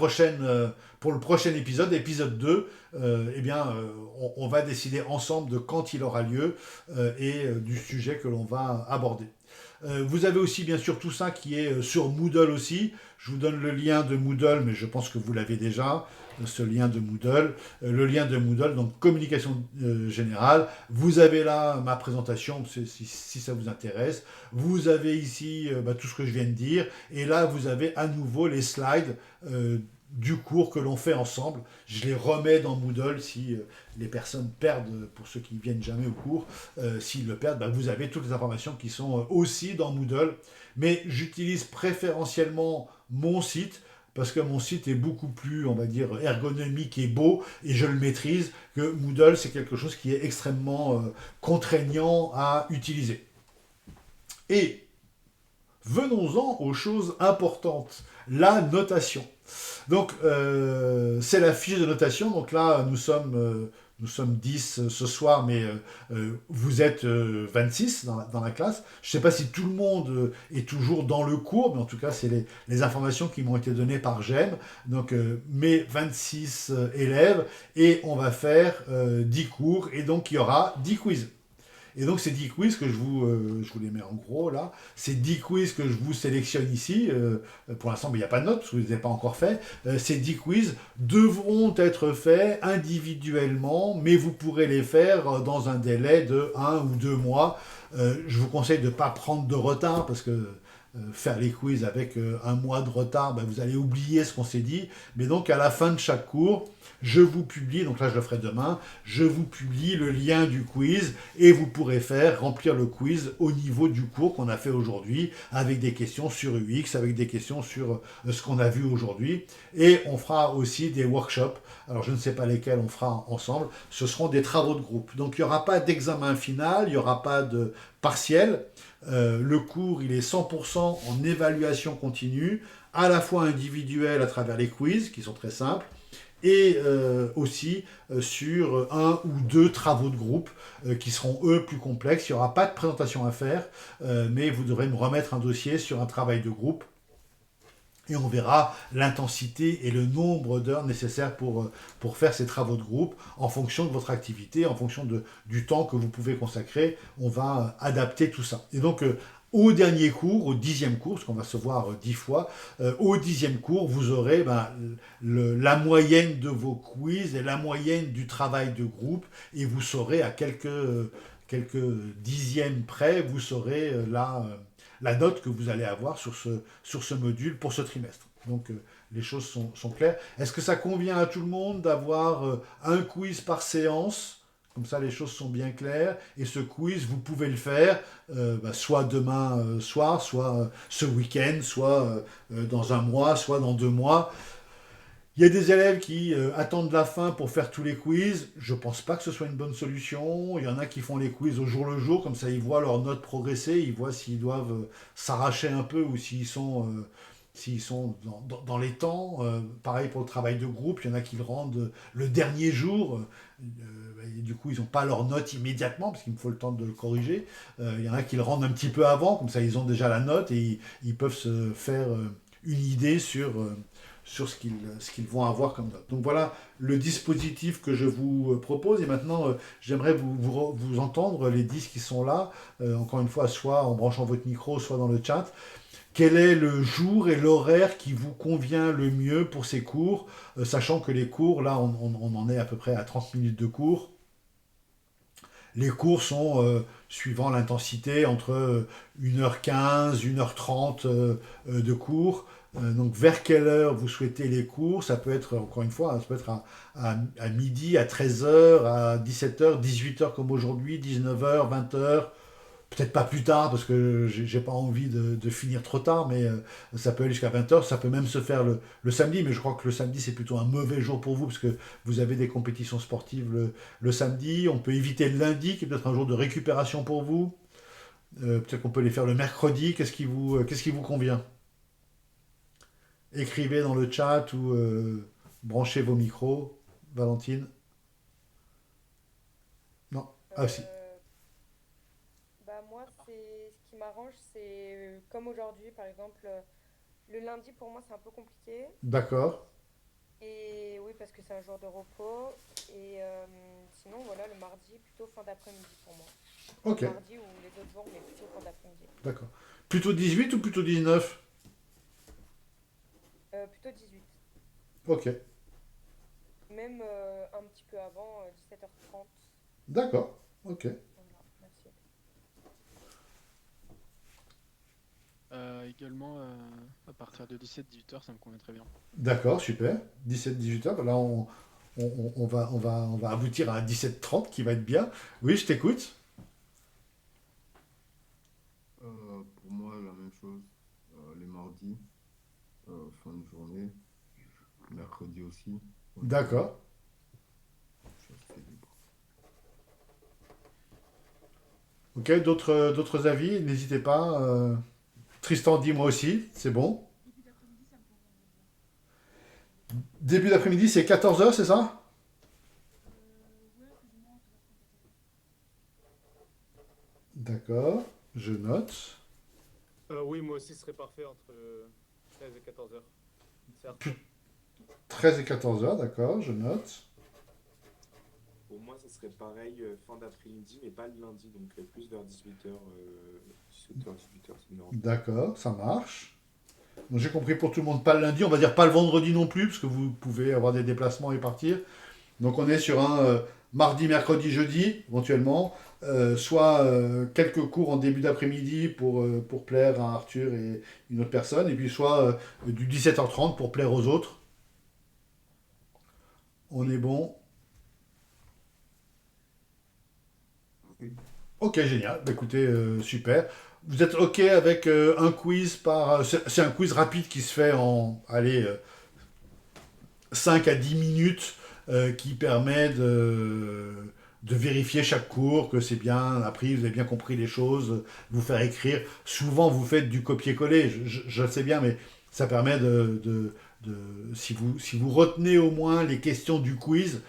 prochain épisode, épisode 2, on va décider ensemble de quand il aura lieu et du sujet que l'on va aborder. Vous avez aussi bien sûr tout ça qui est sur Moodle aussi. Je vous donne le lien de Moodle, mais je pense que vous l'avez déjà, ce lien de Moodle. Le lien de Moodle, donc communication générale. Vous avez là ma présentation, si ça vous intéresse. Vous avez ici tout ce que je viens de dire. Et là, vous avez à nouveau les slides du cours que l'on fait ensemble. Je les remets dans Moodle si les personnes perdent, pour ceux qui viennent jamais au cours, s'ils le perdent, vous avez toutes les informations qui sont aussi dans Moodle. Mais j'utilise préférentiellement mon site parce que mon site est beaucoup plus, on va dire, ergonomique et beau, et je le maîtrise, que Moodle, c'est quelque chose qui est extrêmement contraignant à utiliser. Et venons-en aux choses importantes, la notation. Donc, c'est la fiche de notation. Donc là, nous sommes 10 ce soir, mais vous êtes 26 dans la classe. Je ne sais pas si tout le monde est toujours dans le cours, mais en tout cas, c'est les informations qui m'ont été données par GEM. Donc, mes 26 élèves, et on va faire 10 cours, et donc il y aura 10 quiz. Et donc, ces 10 quiz que je vous les mets en gros là, ces 10 quiz que je vous sélectionne ici, pour l'instant, il n'y a pas de notes parce que vous ne les avez pas encore fait, ces 10 quiz devront être faits individuellement, mais vous pourrez les faire dans un délai de 1 ou 2 mois. Je vous conseille de ne pas prendre de retard parce que faire les quiz avec un mois de retard, vous allez oublier ce qu'on s'est dit. Mais donc, à la fin de chaque cours, je vous publie, donc là je le ferai demain, je vous publie le lien du quiz et vous pourrez remplir le quiz au niveau du cours qu'on a fait aujourd'hui avec des questions sur UX, avec des questions sur ce qu'on a vu aujourd'hui. Et on fera aussi des workshops. Alors je ne sais pas lesquels on fera ensemble. Ce seront des travaux de groupe. Donc il n'y aura pas d'examen final, il n'y aura pas de partiel. Le cours, il est 100% en évaluation continue, à la fois individuelle à travers les quiz qui sont très simples, et aussi sur un ou deux travaux de groupe qui seront eux plus complexes. Il n'y aura pas de présentation à faire, mais vous devrez me remettre un dossier sur un travail de groupe. Et on verra l'intensité et le nombre d'heures nécessaires pour faire ces travaux de groupe en fonction de votre activité, en fonction du temps que vous pouvez consacrer. On va adapter tout ça. Et donc, au dernier cours, au 10e cours, parce qu'on va se voir 10 fois, au 10e cours, vous aurez la moyenne de vos quiz et la moyenne du travail de groupe, et vous saurez à quelques dixièmes près, vous saurez la note que vous allez avoir sur ce module pour ce trimestre. Donc les choses sont claires. Est-ce que ça convient à tout le monde d'avoir un quiz par séance? Comme ça, les choses sont bien claires. Et ce quiz, vous pouvez le faire soit demain soir, soit ce week-end, soit dans un mois, soit dans 2 mois. Il y a des élèves qui attendent la fin pour faire tous les quiz. Je ne pense pas que ce soit une bonne solution. Il y en a qui font les quiz au jour le jour, comme ça ils voient leurs notes progresser, ils voient s'ils doivent s'arracher un peu ou s'ils sont dans les temps. Pareil pour le travail de groupe, il y en a qui le rendent le dernier jour. Et du coup, ils n'ont pas leur note immédiatement, parce qu'il me faut le temps de le corriger. Il y en a qui le rendent un petit peu avant, comme ça ils ont déjà la note et ils peuvent se faire une idée sur ce qu'ils vont avoir comme note. Donc voilà le dispositif que je vous propose. Et maintenant, j'aimerais vous entendre, les 10 qui sont là, encore une fois, soit en branchant votre micro, soit dans le chat. Quel est le jour et l'horaire qui vous convient le mieux pour ces cours, sachant que les cours, là, on en est à peu près à 30 minutes de cours. Les cours sont, suivant l'intensité, entre 1h15, 1h30 de cours. Donc vers quelle heure vous souhaitez les cours? Ça peut être, encore une fois, ça peut être à midi, à 13h, à 17h, 18h comme aujourd'hui, 19h, 20h. Peut-être pas plus tard parce que j'ai pas envie de finir trop tard, mais ça peut aller jusqu'à 20h. Ça peut même se faire le samedi, mais je crois que le samedi c'est plutôt un mauvais jour pour vous parce que vous avez des compétitions sportives le samedi. On peut éviter le lundi qui est peut-être un jour de récupération pour vous. Peut-être qu'on peut les faire le mercredi. Qu'est-ce qui vous convient? Écrivez dans le chat ou branchez vos micros. Valentine? Non? Ah si. Moi, c'est ce qui m'arrange, c'est comme aujourd'hui, par exemple, le lundi pour moi c'est un peu compliqué. D'accord. Et oui, parce que c'est un jour de repos. Et sinon, voilà, le mardi, plutôt fin d'après-midi pour moi. Ok. Mardi ou les autres jours, mais plutôt fin d'après-midi. D'accord. Plutôt 18 ou plutôt 19? Plutôt 18. Ok. Même un petit peu avant, 17h30. D'accord. Ok. Voilà, merci. Également, à partir de 17-18 heures, ça me convient très bien. D'accord, super. 17-18 heures. Là, on va aboutir à un 17-30 qui va être bien. Oui, je t'écoute. Pour moi, la même chose. Les mardis, fin de journée. Mercredi aussi, fin de journée. D'accord. Je suis assez libre. Ok, d'autres avis, n'hésitez pas. Tristan dit moi aussi, c'est bon. Début d'après-midi, c'est 14 heures, c'est ça? D'accord, je note. Oui, moi aussi, ce serait parfait entre 13 et 14 heures. Certes. 13 et 14 heures, d'accord, je note. Pour moi, ça serait pareil, fin d'après-midi, mais pas le lundi, donc plus vers 18h, 17h, 18h, ça me dérange pas. D'accord, ça marche. Donc j'ai compris pour tout le monde, pas le lundi, on va dire pas le vendredi non plus, parce que vous pouvez avoir des déplacements et partir. Donc on est sur un mardi, mercredi, jeudi, éventuellement, soit quelques cours en début d'après-midi pour plaire à Arthur et une autre personne, et puis soit du 17h30 pour plaire aux autres. On est Oui, bon. Oui. Ok, génial. Bah, écoutez, super. Vous êtes ok avec un quiz par... c'est un quiz rapide qui se fait en, allez, 5 à 10 minutes qui permet de vérifier chaque cours, que c'est bien appris, vous avez bien compris les choses, vous faire écrire. Souvent, vous faites du copier-coller, je le sais bien, mais ça permet si vous retenez au moins les questions du quiz,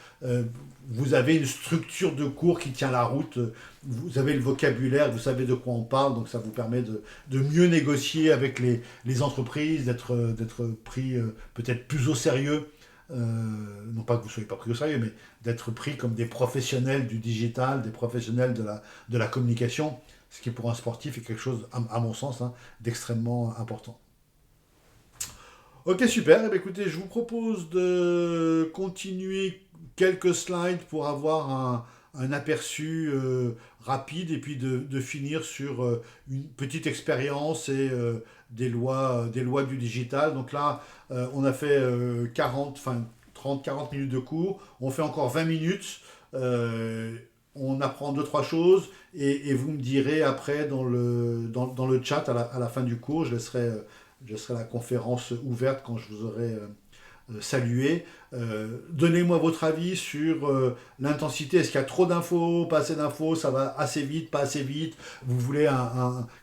vous avez une structure de cours qui tient la route, vous avez le vocabulaire, vous savez de quoi on parle, donc ça vous permet de mieux négocier avec les entreprises, d'être pris peut-être plus au sérieux. Non pas que vous ne soyez pas pris au sérieux, mais d'être pris comme des professionnels du digital, des professionnels de la communication, ce qui pour un sportif est quelque chose, à mon sens, hein, d'extrêmement important. Ok, super. Eh bien, écoutez, je vous propose de continuer quelques slides pour avoir un aperçu rapide et puis de finir sur une petite expérience et des lois du digital. Donc là, on a fait 40, enfin 30-40 minutes de cours. On fait encore 20 minutes. On apprend deux, trois choses et vous me direz après dans le chat à la fin du cours, je laisserai la conférence ouverte quand je vous aurai salué. Donnez-moi votre avis sur l'intensité. Est-ce qu'il y a trop d'infos, pas assez d'infos, ça va assez vite, pas assez vite? Vous voulez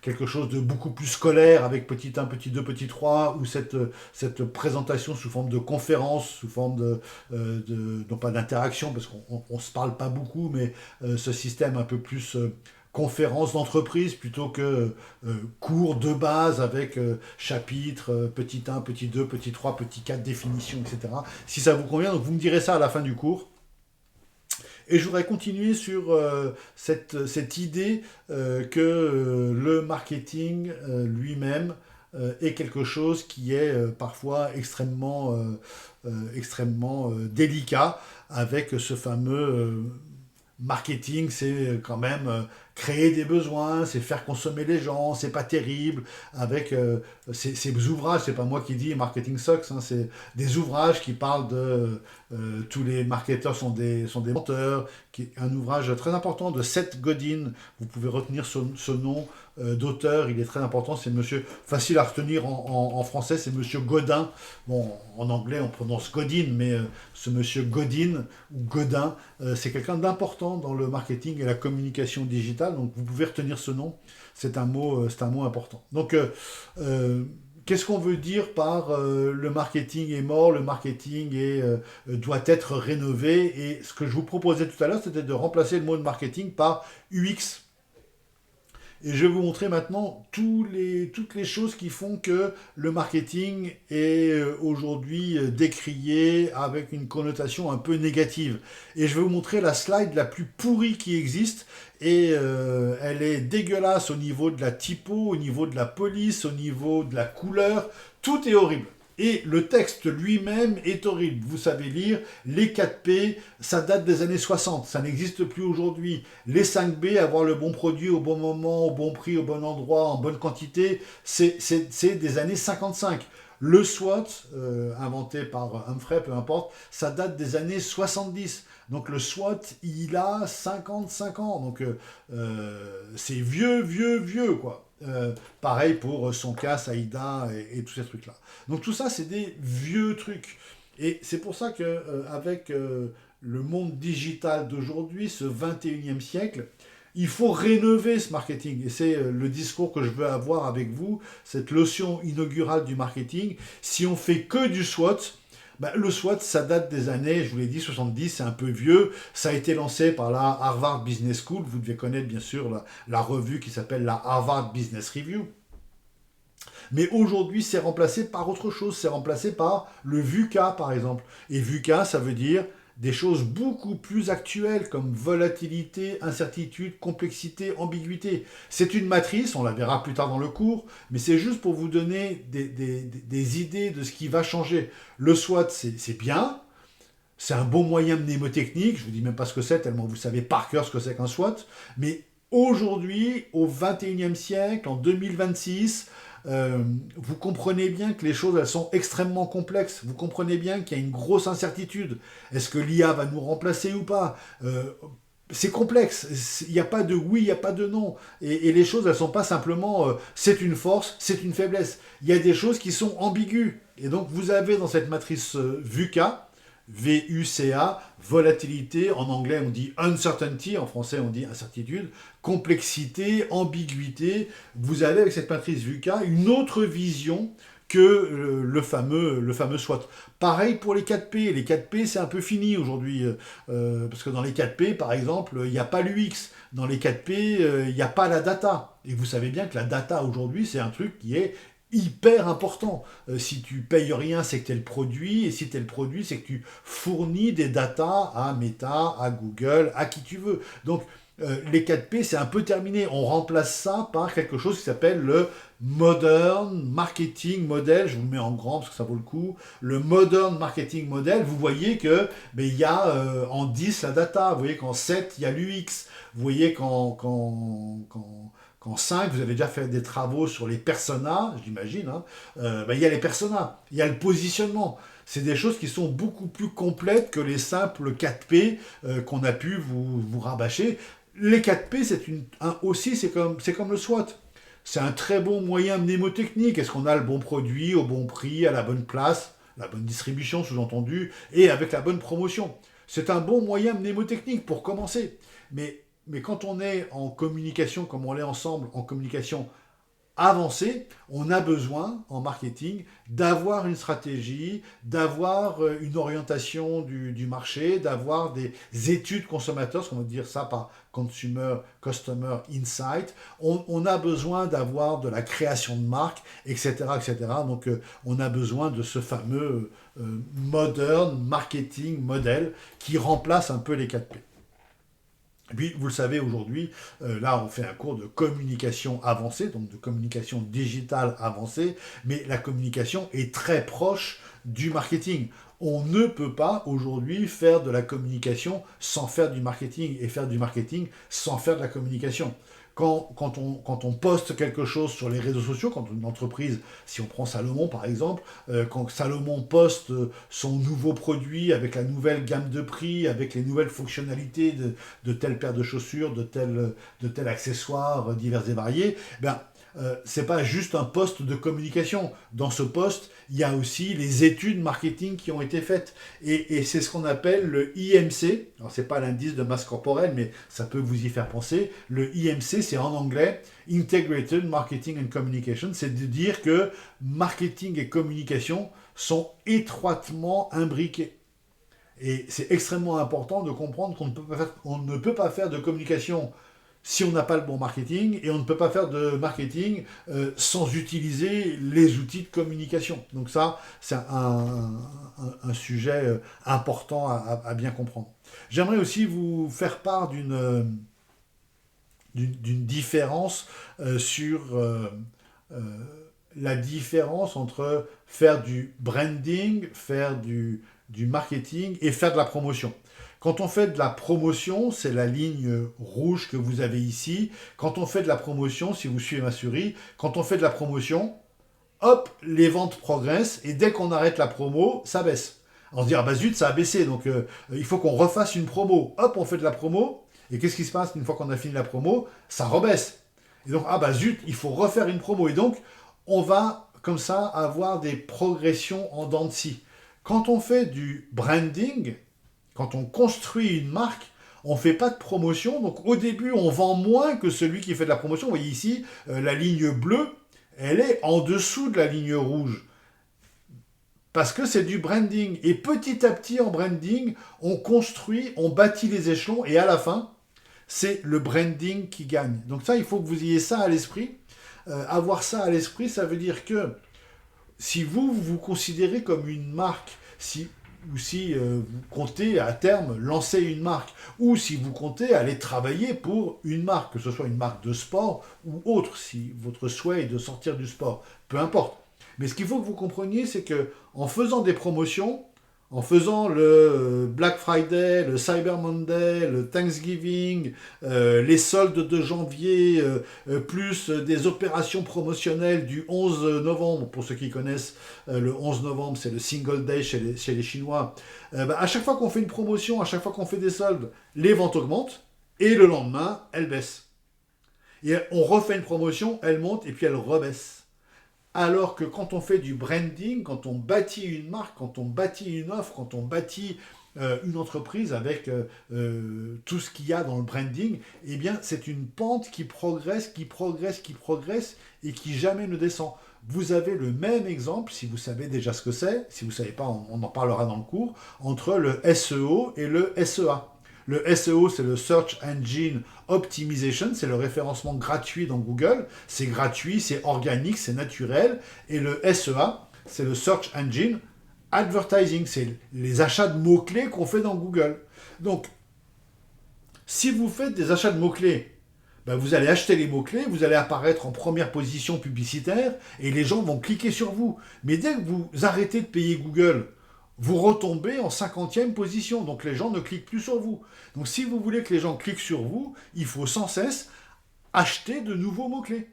quelque chose de beaucoup plus scolaire avec petit 1, petit 2, petit 3 ou cette présentation sous forme de conférence, sous forme non pas d'interaction parce qu'on ne se parle pas beaucoup, mais ce système un peu plus conférence d'entreprise plutôt que cours de base avec chapitre, petit 1, petit 2, petit 3, petit 4, définition, etc. Si ça vous convient, donc vous me direz ça à la fin du cours. Et je voudrais continuer sur cette idée que le marketing lui-même est quelque chose qui est parfois extrêmement délicat avec ce fameux marketing, c'est quand même créer des besoins, c'est faire consommer les gens, c'est pas terrible. Avec ces ouvrages, c'est pas moi qui dis marketing sucks, hein, c'est des ouvrages qui parlent de tous les marketeurs sont des menteurs, qui est un ouvrage très important de Seth Godin. Vous pouvez retenir ce nom d'auteur, il est très important. C'est monsieur, facile à retenir en français, c'est monsieur Godin. Bon, en anglais on prononce Godin, mais ce monsieur Godin ou Godin, c'est quelqu'un d'important dans le marketing et la communication digitale. Donc vous pouvez retenir ce nom, c'est un mot important. Donc qu'est-ce qu'on veut dire par le marketing est mort, le marketing doit être rénové? Et ce que je vous proposais tout à l'heure, c'était de remplacer le mot de marketing par UX. Et je vais vous montrer maintenant toutes les choses qui font que le marketing est aujourd'hui décrié avec une connotation un peu négative. Et je vais vous montrer la slide la plus pourrie qui existe. Et elle est dégueulasse au niveau de la typo, au niveau de la police, au niveau de la couleur. Tout est horrible. Et le texte lui-même est horrible. Vous savez lire, les 4P, ça date des années 60, ça n'existe plus aujourd'hui. Les 5B, avoir le bon produit au bon moment, au bon prix, au bon endroit, en bonne quantité, c'est des années 55. Le SWOT, inventé par Humphrey, peu importe, ça date des années 70. Donc le SWOT, il a 55 ans. Donc c'est vieux, quoi. Pareil pour Sonkas, Aïda et tous ces trucs-là. Donc tout ça, c'est des vieux trucs. Et c'est pour ça qu'avec le monde digital d'aujourd'hui, ce 21e siècle, il faut rénover ce marketing. Et c'est le discours que je veux avoir avec vous, cette leçon inaugurale du marketing. Si on fait que du SWOT, le SWOT, ça date des années, je vous l'ai dit, 70, c'est un peu vieux. Ça a été lancé par la Harvard Business School. Vous devez connaître bien sûr la revue qui s'appelle la Harvard Business Review. Mais aujourd'hui, c'est remplacé par autre chose. C'est remplacé par le VUCA, par exemple. Et VUCA, ça veut dire des choses beaucoup plus actuelles comme volatilité, incertitude, complexité, ambiguïté. C'est une matrice, on la verra plus tard dans le cours, mais c'est juste pour vous donner des idées de ce qui va changer. Le SWOT, c'est bien, c'est un bon moyen mnémotechnique, je ne vous dis même pas ce que c'est, tellement vous savez par cœur ce que c'est qu'un SWOT, mais aujourd'hui, au 21e siècle, en 2026, vous comprenez bien que les choses elles sont extrêmement complexes. Vous comprenez bien qu'il y a une grosse incertitude. Est-ce que l'IA va nous remplacer ou pas c'est complexe. Il n'y a pas de oui, il n'y a pas de non. Et les choses, elles ne sont pas simplement c'est une force, c'est une faiblesse. Il y a des choses qui sont ambiguës. Et donc, vous avez dans cette matrice VUCA, VUCA, volatilité, en anglais on dit uncertainty, en français on dit incertitude, complexité, ambiguïté. Vous avez avec cette matrice VUCA une autre vision que le fameux SWOT. Pareil pour les 4P. Les 4P, c'est un peu fini aujourd'hui. Parce que dans les 4P, par exemple, il n'y a pas l'UX. Dans les 4P, il n'y a pas la data. Et vous savez bien que la data aujourd'hui, c'est un truc qui est hyper important. Si tu payes rien, c'est que tu es le produit, et si tu es le produit, c'est que tu fournis des datas à Meta, à Google, à qui tu veux. Donc, les 4P, c'est un peu terminé. On remplace ça par quelque chose qui s'appelle le Modern Marketing Model. Je vous le mets en grand parce que ça vaut le coup. Le Modern Marketing Model, vous voyez que il y a en 10 la data, vous voyez qu'en 7, il y a l'UX, vous voyez qu'en 5, vous avez déjà fait des travaux sur les personas, j'imagine, hein. Il y a les personas, il y a le positionnement. C'est des choses qui sont beaucoup plus complètes que les simples 4P qu'on a pu vous rabâcher. Les 4P, c'est comme le SWOT. C'est un très bon moyen mnémotechnique. Est-ce qu'on a le bon produit, au bon prix, à la bonne place, la bonne distribution, sous-entendu, et avec la bonne promotion. C'est un bon moyen mnémotechnique pour commencer. Mais quand on est en communication, comme on l'est ensemble, en communication avancée, on a besoin, en marketing, d'avoir une stratégie, d'avoir une orientation du marché, d'avoir des études consommateurs, ce qu'on va dire ça par Customer Insight. On a besoin d'avoir de la création de marque, etc. etc. Donc, on a besoin de ce fameux Modern Marketing Model qui remplace un peu les 4P. Et puis, vous le savez aujourd'hui, là, on fait un cours de communication avancée, donc de communication digitale avancée, mais la communication est très proche du marketing. On ne peut pas aujourd'hui faire de la communication sans faire du marketing, et faire du marketing sans faire de la communication. Quand on poste quelque chose sur les réseaux sociaux, quand une entreprise, si on prend Salomon par exemple, quand Salomon poste son nouveau produit avec la nouvelle gamme de prix, avec les nouvelles fonctionnalités de telle paire de chaussures, de tel accessoire divers et variés, c'est pas juste un poste de communication. Dans ce poste, il y a aussi les études marketing qui ont été faites. Et c'est ce qu'on appelle le IMC. Alors, c'est pas l'indice de masse corporelle, mais ça peut vous y faire penser. Le IMC, c'est en anglais Integrated Marketing and Communication. C'est de dire que marketing et communication sont étroitement imbriqués. Et c'est extrêmement important de comprendre qu'on ne peut pas faire de communication si on n'a pas le bon marketing, et on ne peut pas faire de marketing sans utiliser les outils de communication. Donc ça, c'est un sujet important à bien comprendre. J'aimerais aussi vous faire part d'une différence sur la différence entre faire du branding, faire du marketing et faire de la promotion. Quand on fait de la promotion, c'est la ligne rouge que vous avez ici. Quand on fait de la promotion, si vous suivez ma souris, quand on fait de la promotion, hop, les ventes progressent et dès qu'on arrête la promo, ça baisse. On se dit, ah bah zut, ça a baissé, donc il faut qu'on refasse une promo. Hop, on fait de la promo, et qu'est-ce qui se passe une fois qu'on a fini la promo? Ça rebaisse. Et donc, ah bah zut, il faut refaire une promo. Et donc, on va, comme ça, avoir des progressions en dents de scie. Quand on fait du branding, quand on construit une marque, on ne fait pas de promotion. Donc, au début, on vend moins que celui qui fait de la promotion. Vous voyez ici, la ligne bleue, elle est en dessous de la ligne rouge. Parce que c'est du branding. Et petit à petit, en branding, on construit, on bâtit les échelons. Et à la fin, c'est le branding qui gagne. Donc ça, il faut que vous ayez ça à l'esprit. Avoir ça à l'esprit, ça veut dire que si vous vous considérez comme une marque, ou si vous comptez à terme lancer une marque, ou si vous comptez aller travailler pour une marque, que ce soit une marque de sport ou autre, si votre souhait est de sortir du sport, peu importe. Mais ce qu'il faut que vous compreniez, c'est que en faisant des promotions, en faisant le Black Friday, le Cyber Monday, le Thanksgiving, les soldes de janvier, plus des opérations promotionnelles du 11 novembre, pour ceux qui connaissent, le 11 novembre, c'est le Single Day chez les Chinois. À chaque fois qu'on fait une promotion, à chaque fois qu'on fait des soldes, les ventes augmentent, et le lendemain, elles baissent. Et on refait une promotion, elle monte, et puis elle rebaisse. Alors que quand on fait du branding, quand on bâtit une marque, quand on bâtit une offre, quand on bâtit une entreprise avec tout ce qu'il y a dans le branding, eh bien c'est une pente qui progresse, qui progresse, qui progresse et qui jamais ne descend. Vous avez le même exemple, si vous savez déjà ce que c'est, si vous ne savez pas, on en parlera dans le cours, entre le SEO et le SEA. Le SEO, c'est le Search Engine Optimization, c'est le référencement gratuit dans Google. C'est gratuit, c'est organique, c'est naturel. Et le SEA, c'est le Search Engine Advertising, c'est les achats de mots-clés qu'on fait dans Google. Donc, si vous faites des achats de mots-clés, vous allez acheter les mots-clés, vous allez apparaître en première position publicitaire et les gens vont cliquer sur vous. Mais dès que vous arrêtez de payer Google, vous retombez en 50e position, donc les gens ne cliquent plus sur vous. Donc si vous voulez que les gens cliquent sur vous, il faut sans cesse acheter de nouveaux mots-clés.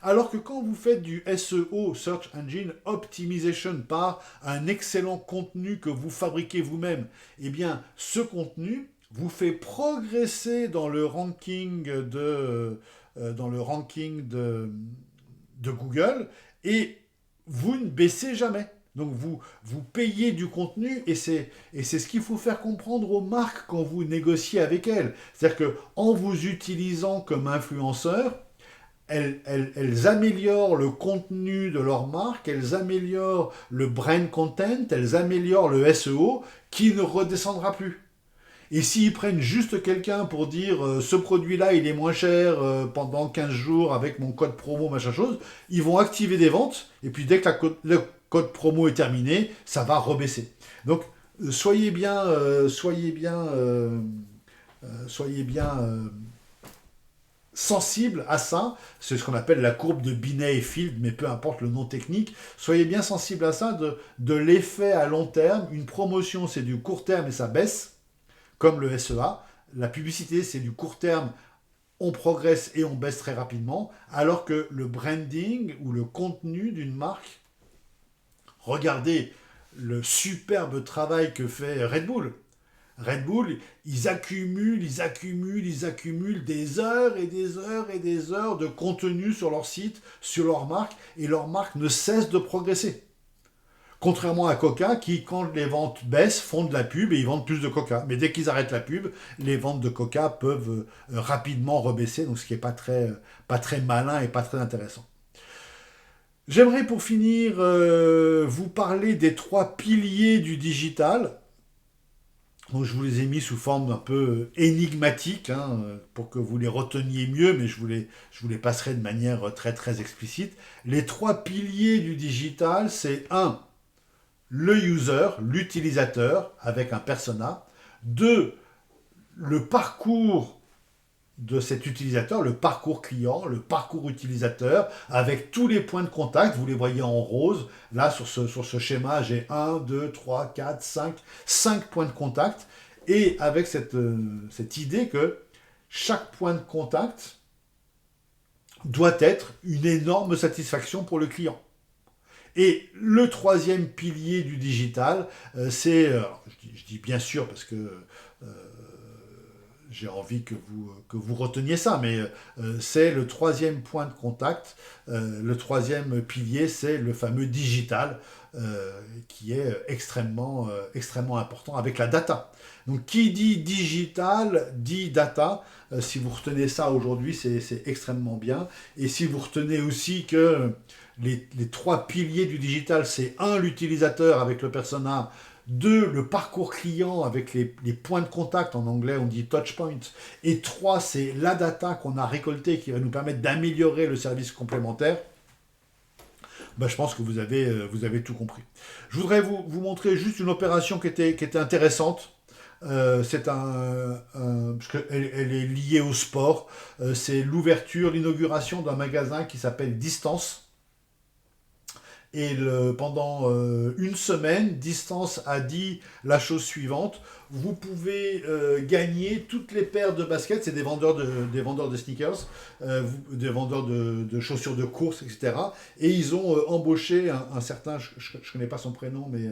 Alors que quand vous faites du SEO, Search Engine Optimization, par un excellent contenu que vous fabriquez vous-même, eh bien ce contenu vous fait progresser dans le ranking de Google et vous ne baissez jamais. Donc vous payez du contenu et c'est ce qu'il faut faire comprendre aux marques quand vous négociez avec elles. C'est-à-dire qu'en vous utilisant comme influenceur, elles améliorent le contenu de leur marque, elles améliorent le brand content, elles améliorent le SEO qui ne redescendra plus. Et s'ils prennent juste quelqu'un pour dire ce produit-là il est moins cher pendant 15 jours avec mon code promo, machin chose, ils vont activer des ventes et puis dès que le code promo est terminé, ça va rebaisser. Donc soyez bien sensible à ça. C'est ce qu'on appelle la courbe de Binet-Field, mais peu importe le nom technique. Soyez bien sensible à ça, de l'effet à long terme. Une promotion, c'est du court terme et ça baisse, comme le SEA. La publicité, c'est du court terme, on progresse et on baisse très rapidement, alors que le branding ou le contenu d'une marque, regardez le superbe travail que fait Red Bull. Red Bull, ils accumulent des heures et des heures et des heures de contenu sur leur site, sur leur marque, et leur marque ne cesse de progresser. Contrairement à Coca, qui, quand les ventes baissent, font de la pub et ils vendent plus de Coca. Mais dès qu'ils arrêtent la pub, les ventes de Coca peuvent rapidement rebaisser, donc ce qui n'est pas très malin et pas très intéressant. J'aimerais pour finir vous parler des 3 piliers du digital. Donc je vous les ai mis sous forme un peu énigmatique, hein, pour que vous les reteniez mieux, mais je vous les passerai de manière très très explicite. Les 3 piliers du digital, c'est 1, le user, l'utilisateur, avec un persona. 2, le parcours de cet utilisateur, le parcours client, le parcours utilisateur, avec tous les points de contact, vous les voyez en rose. Là, sur ce schéma, j'ai 1, 2, 3, 4, 5 points de contact, et avec cette idée que chaque point de contact doit être une énorme satisfaction pour le client. Et le 3e pilier du digital, c'est, je dis bien sûr parce que j'ai envie que vous reteniez ça, mais c'est le 3e point de contact. Le 3e pilier, c'est le fameux digital, qui est extrêmement important avec la data. Donc qui dit digital, dit data. Si vous retenez ça aujourd'hui, c'est extrêmement bien. Et si vous retenez aussi que les 3 piliers du digital, c'est 1, l'utilisateur avec le persona, 2, le parcours client avec les points de contact, en anglais on dit touch point, et 3, c'est la data qu'on a récoltée qui va nous permettre d'améliorer le service complémentaire. Ben, je pense que vous avez tout compris. Je voudrais vous montrer juste une opération qui était intéressante. Parce qu'elle est liée au sport. C'est l'inauguration d'un magasin qui s'appelle Distance. Et pendant une semaine, Distance a dit la chose suivante: vous pouvez gagner toutes les paires de baskets, c'est des vendeurs de sneakers, des vendeurs de chaussures de course, etc. Et ils ont embauché un certain, je ne connais pas son prénom, mais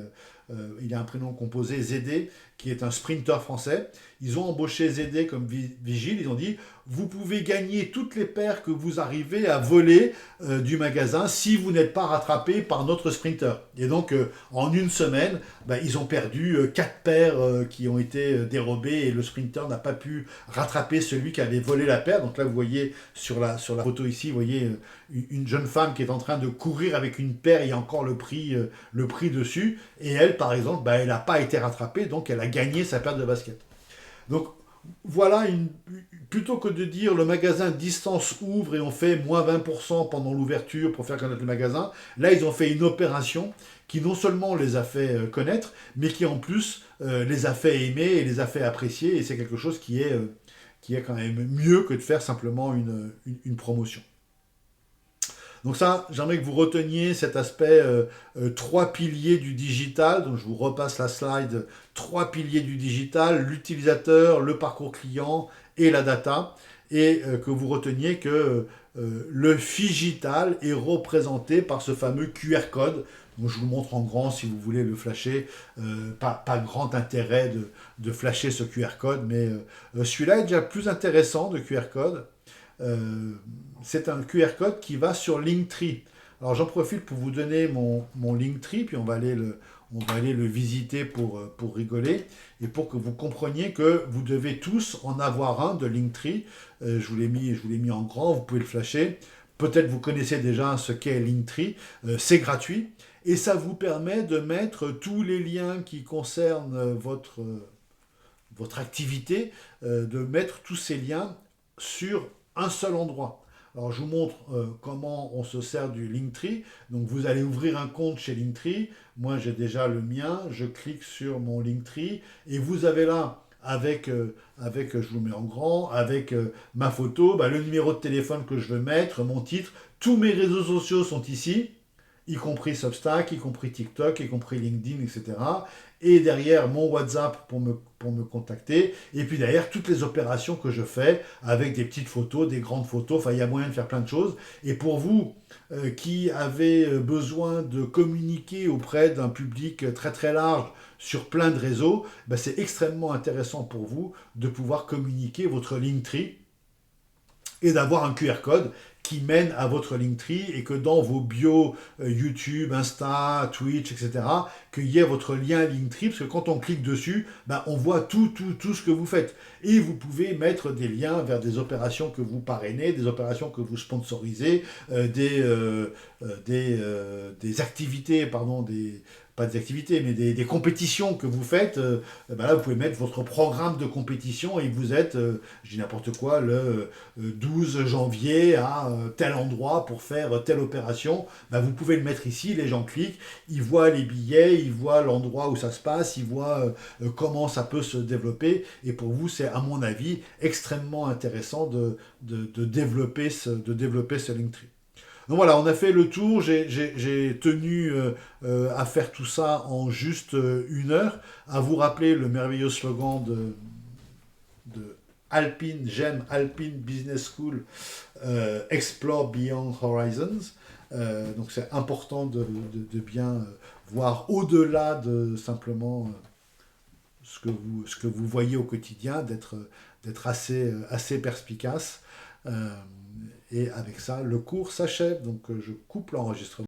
il a un prénom composé, ZD, qui est un sprinter français. Ils ont embauché ZD comme vigile, ils ont dit: vous pouvez gagner toutes les paires que vous arrivez à voler du magasin si vous n'êtes pas rattrapé par notre sprinter. Et donc, en une semaine, ils ont perdu 4 paires qui ont été dérobées, et le sprinter n'a pas pu rattraper celui qui avait volé la paire. Donc là, vous voyez sur la photo ici, vous voyez une jeune femme qui est en train de courir avec une paire, il y a encore le prix dessus. Et elle, par exemple, elle n'a pas été rattrapée, donc elle a gagné sa paire de baskets. Donc, voilà, plutôt que de dire le magasin Distance ouvre et on fait moins 20% pendant l'ouverture pour faire connaître le magasin, là ils ont fait une opération qui non seulement les a fait connaître, mais qui en plus les a fait aimer et les a fait apprécier, et c'est quelque chose qui est quand même mieux que de faire simplement une promotion. Donc ça, j'aimerais que vous reteniez cet aspect 3 piliers du digital. Donc je vous repasse la slide. 3 piliers du digital: l'utilisateur, le parcours client et la data. Et que vous reteniez que le Figital est représenté par ce fameux QR code. Donc je vous le montre en grand si vous voulez le flasher. Pas grand intérêt de flasher ce QR code, mais celui-là est déjà plus intéressant, de QR code. C'est un QR code qui va sur Linktree. Alors j'en profite pour vous donner mon Linktree, puis on va aller le visiter pour rigoler, et pour que vous compreniez que vous devez tous en avoir un de Linktree. Je vous l'ai mis en grand, vous pouvez le flasher. Peut-être vous connaissez déjà ce qu'est Linktree. C'est gratuit, et ça vous permet de mettre tous les liens qui concernent votre activité, de mettre tous ces liens sur un seul endroit. Alors je vous montre comment on se sert du Linktree. Donc vous allez ouvrir un compte chez Linktree. Moi j'ai déjà le mien. Je clique sur mon Linktree et vous avez là, avec je vous mets en grand, avec ma photo, le numéro de téléphone que je veux mettre, mon titre. Tous mes réseaux sociaux sont ici, y compris Substack, y compris TikTok, y compris LinkedIn, etc. Et derrière, mon WhatsApp pour me contacter. Et puis derrière, toutes les opérations que je fais avec des petites photos, des grandes photos. Enfin, il y a moyen de faire plein de choses. Et pour vous qui avez besoin de communiquer auprès d'un public très très large sur plein de réseaux, c'est extrêmement intéressant pour vous de pouvoir communiquer votre Linktree et d'avoir un QR code qui mène à votre Linktree, et que dans vos bios YouTube, Insta, Twitch, etc., qu'il y ait votre lien Linktree, parce que quand on clique dessus, on voit tout ce que vous faites. Et vous pouvez mettre des liens vers des opérations que vous parrainez, des opérations que vous sponsorisez, des activités, pas des activités, mais des compétitions que vous faites, ben là, vous pouvez mettre votre programme de compétition et vous êtes, je dis n'importe quoi, le 12 janvier à tel endroit pour faire telle opération. Ben, vous pouvez le mettre ici, les gens cliquent, ils voient les billets, ils voient l'endroit où ça se passe, ils voient comment ça peut se développer. Et pour vous, c'est, à mon avis, extrêmement intéressant de développer ce Linktree. Donc voilà, on a fait le tour. J'ai tenu à faire tout ça en juste 1 heure, à vous rappeler le merveilleux slogan de Alpine, j'aime Alpine Business School, Explore Beyond Horizons. Donc c'est important de bien voir au-delà de simplement ce que vous voyez au quotidien, d'être assez perspicace. Et avec ça, le cours s'achève. Donc je coupe l'enregistrement.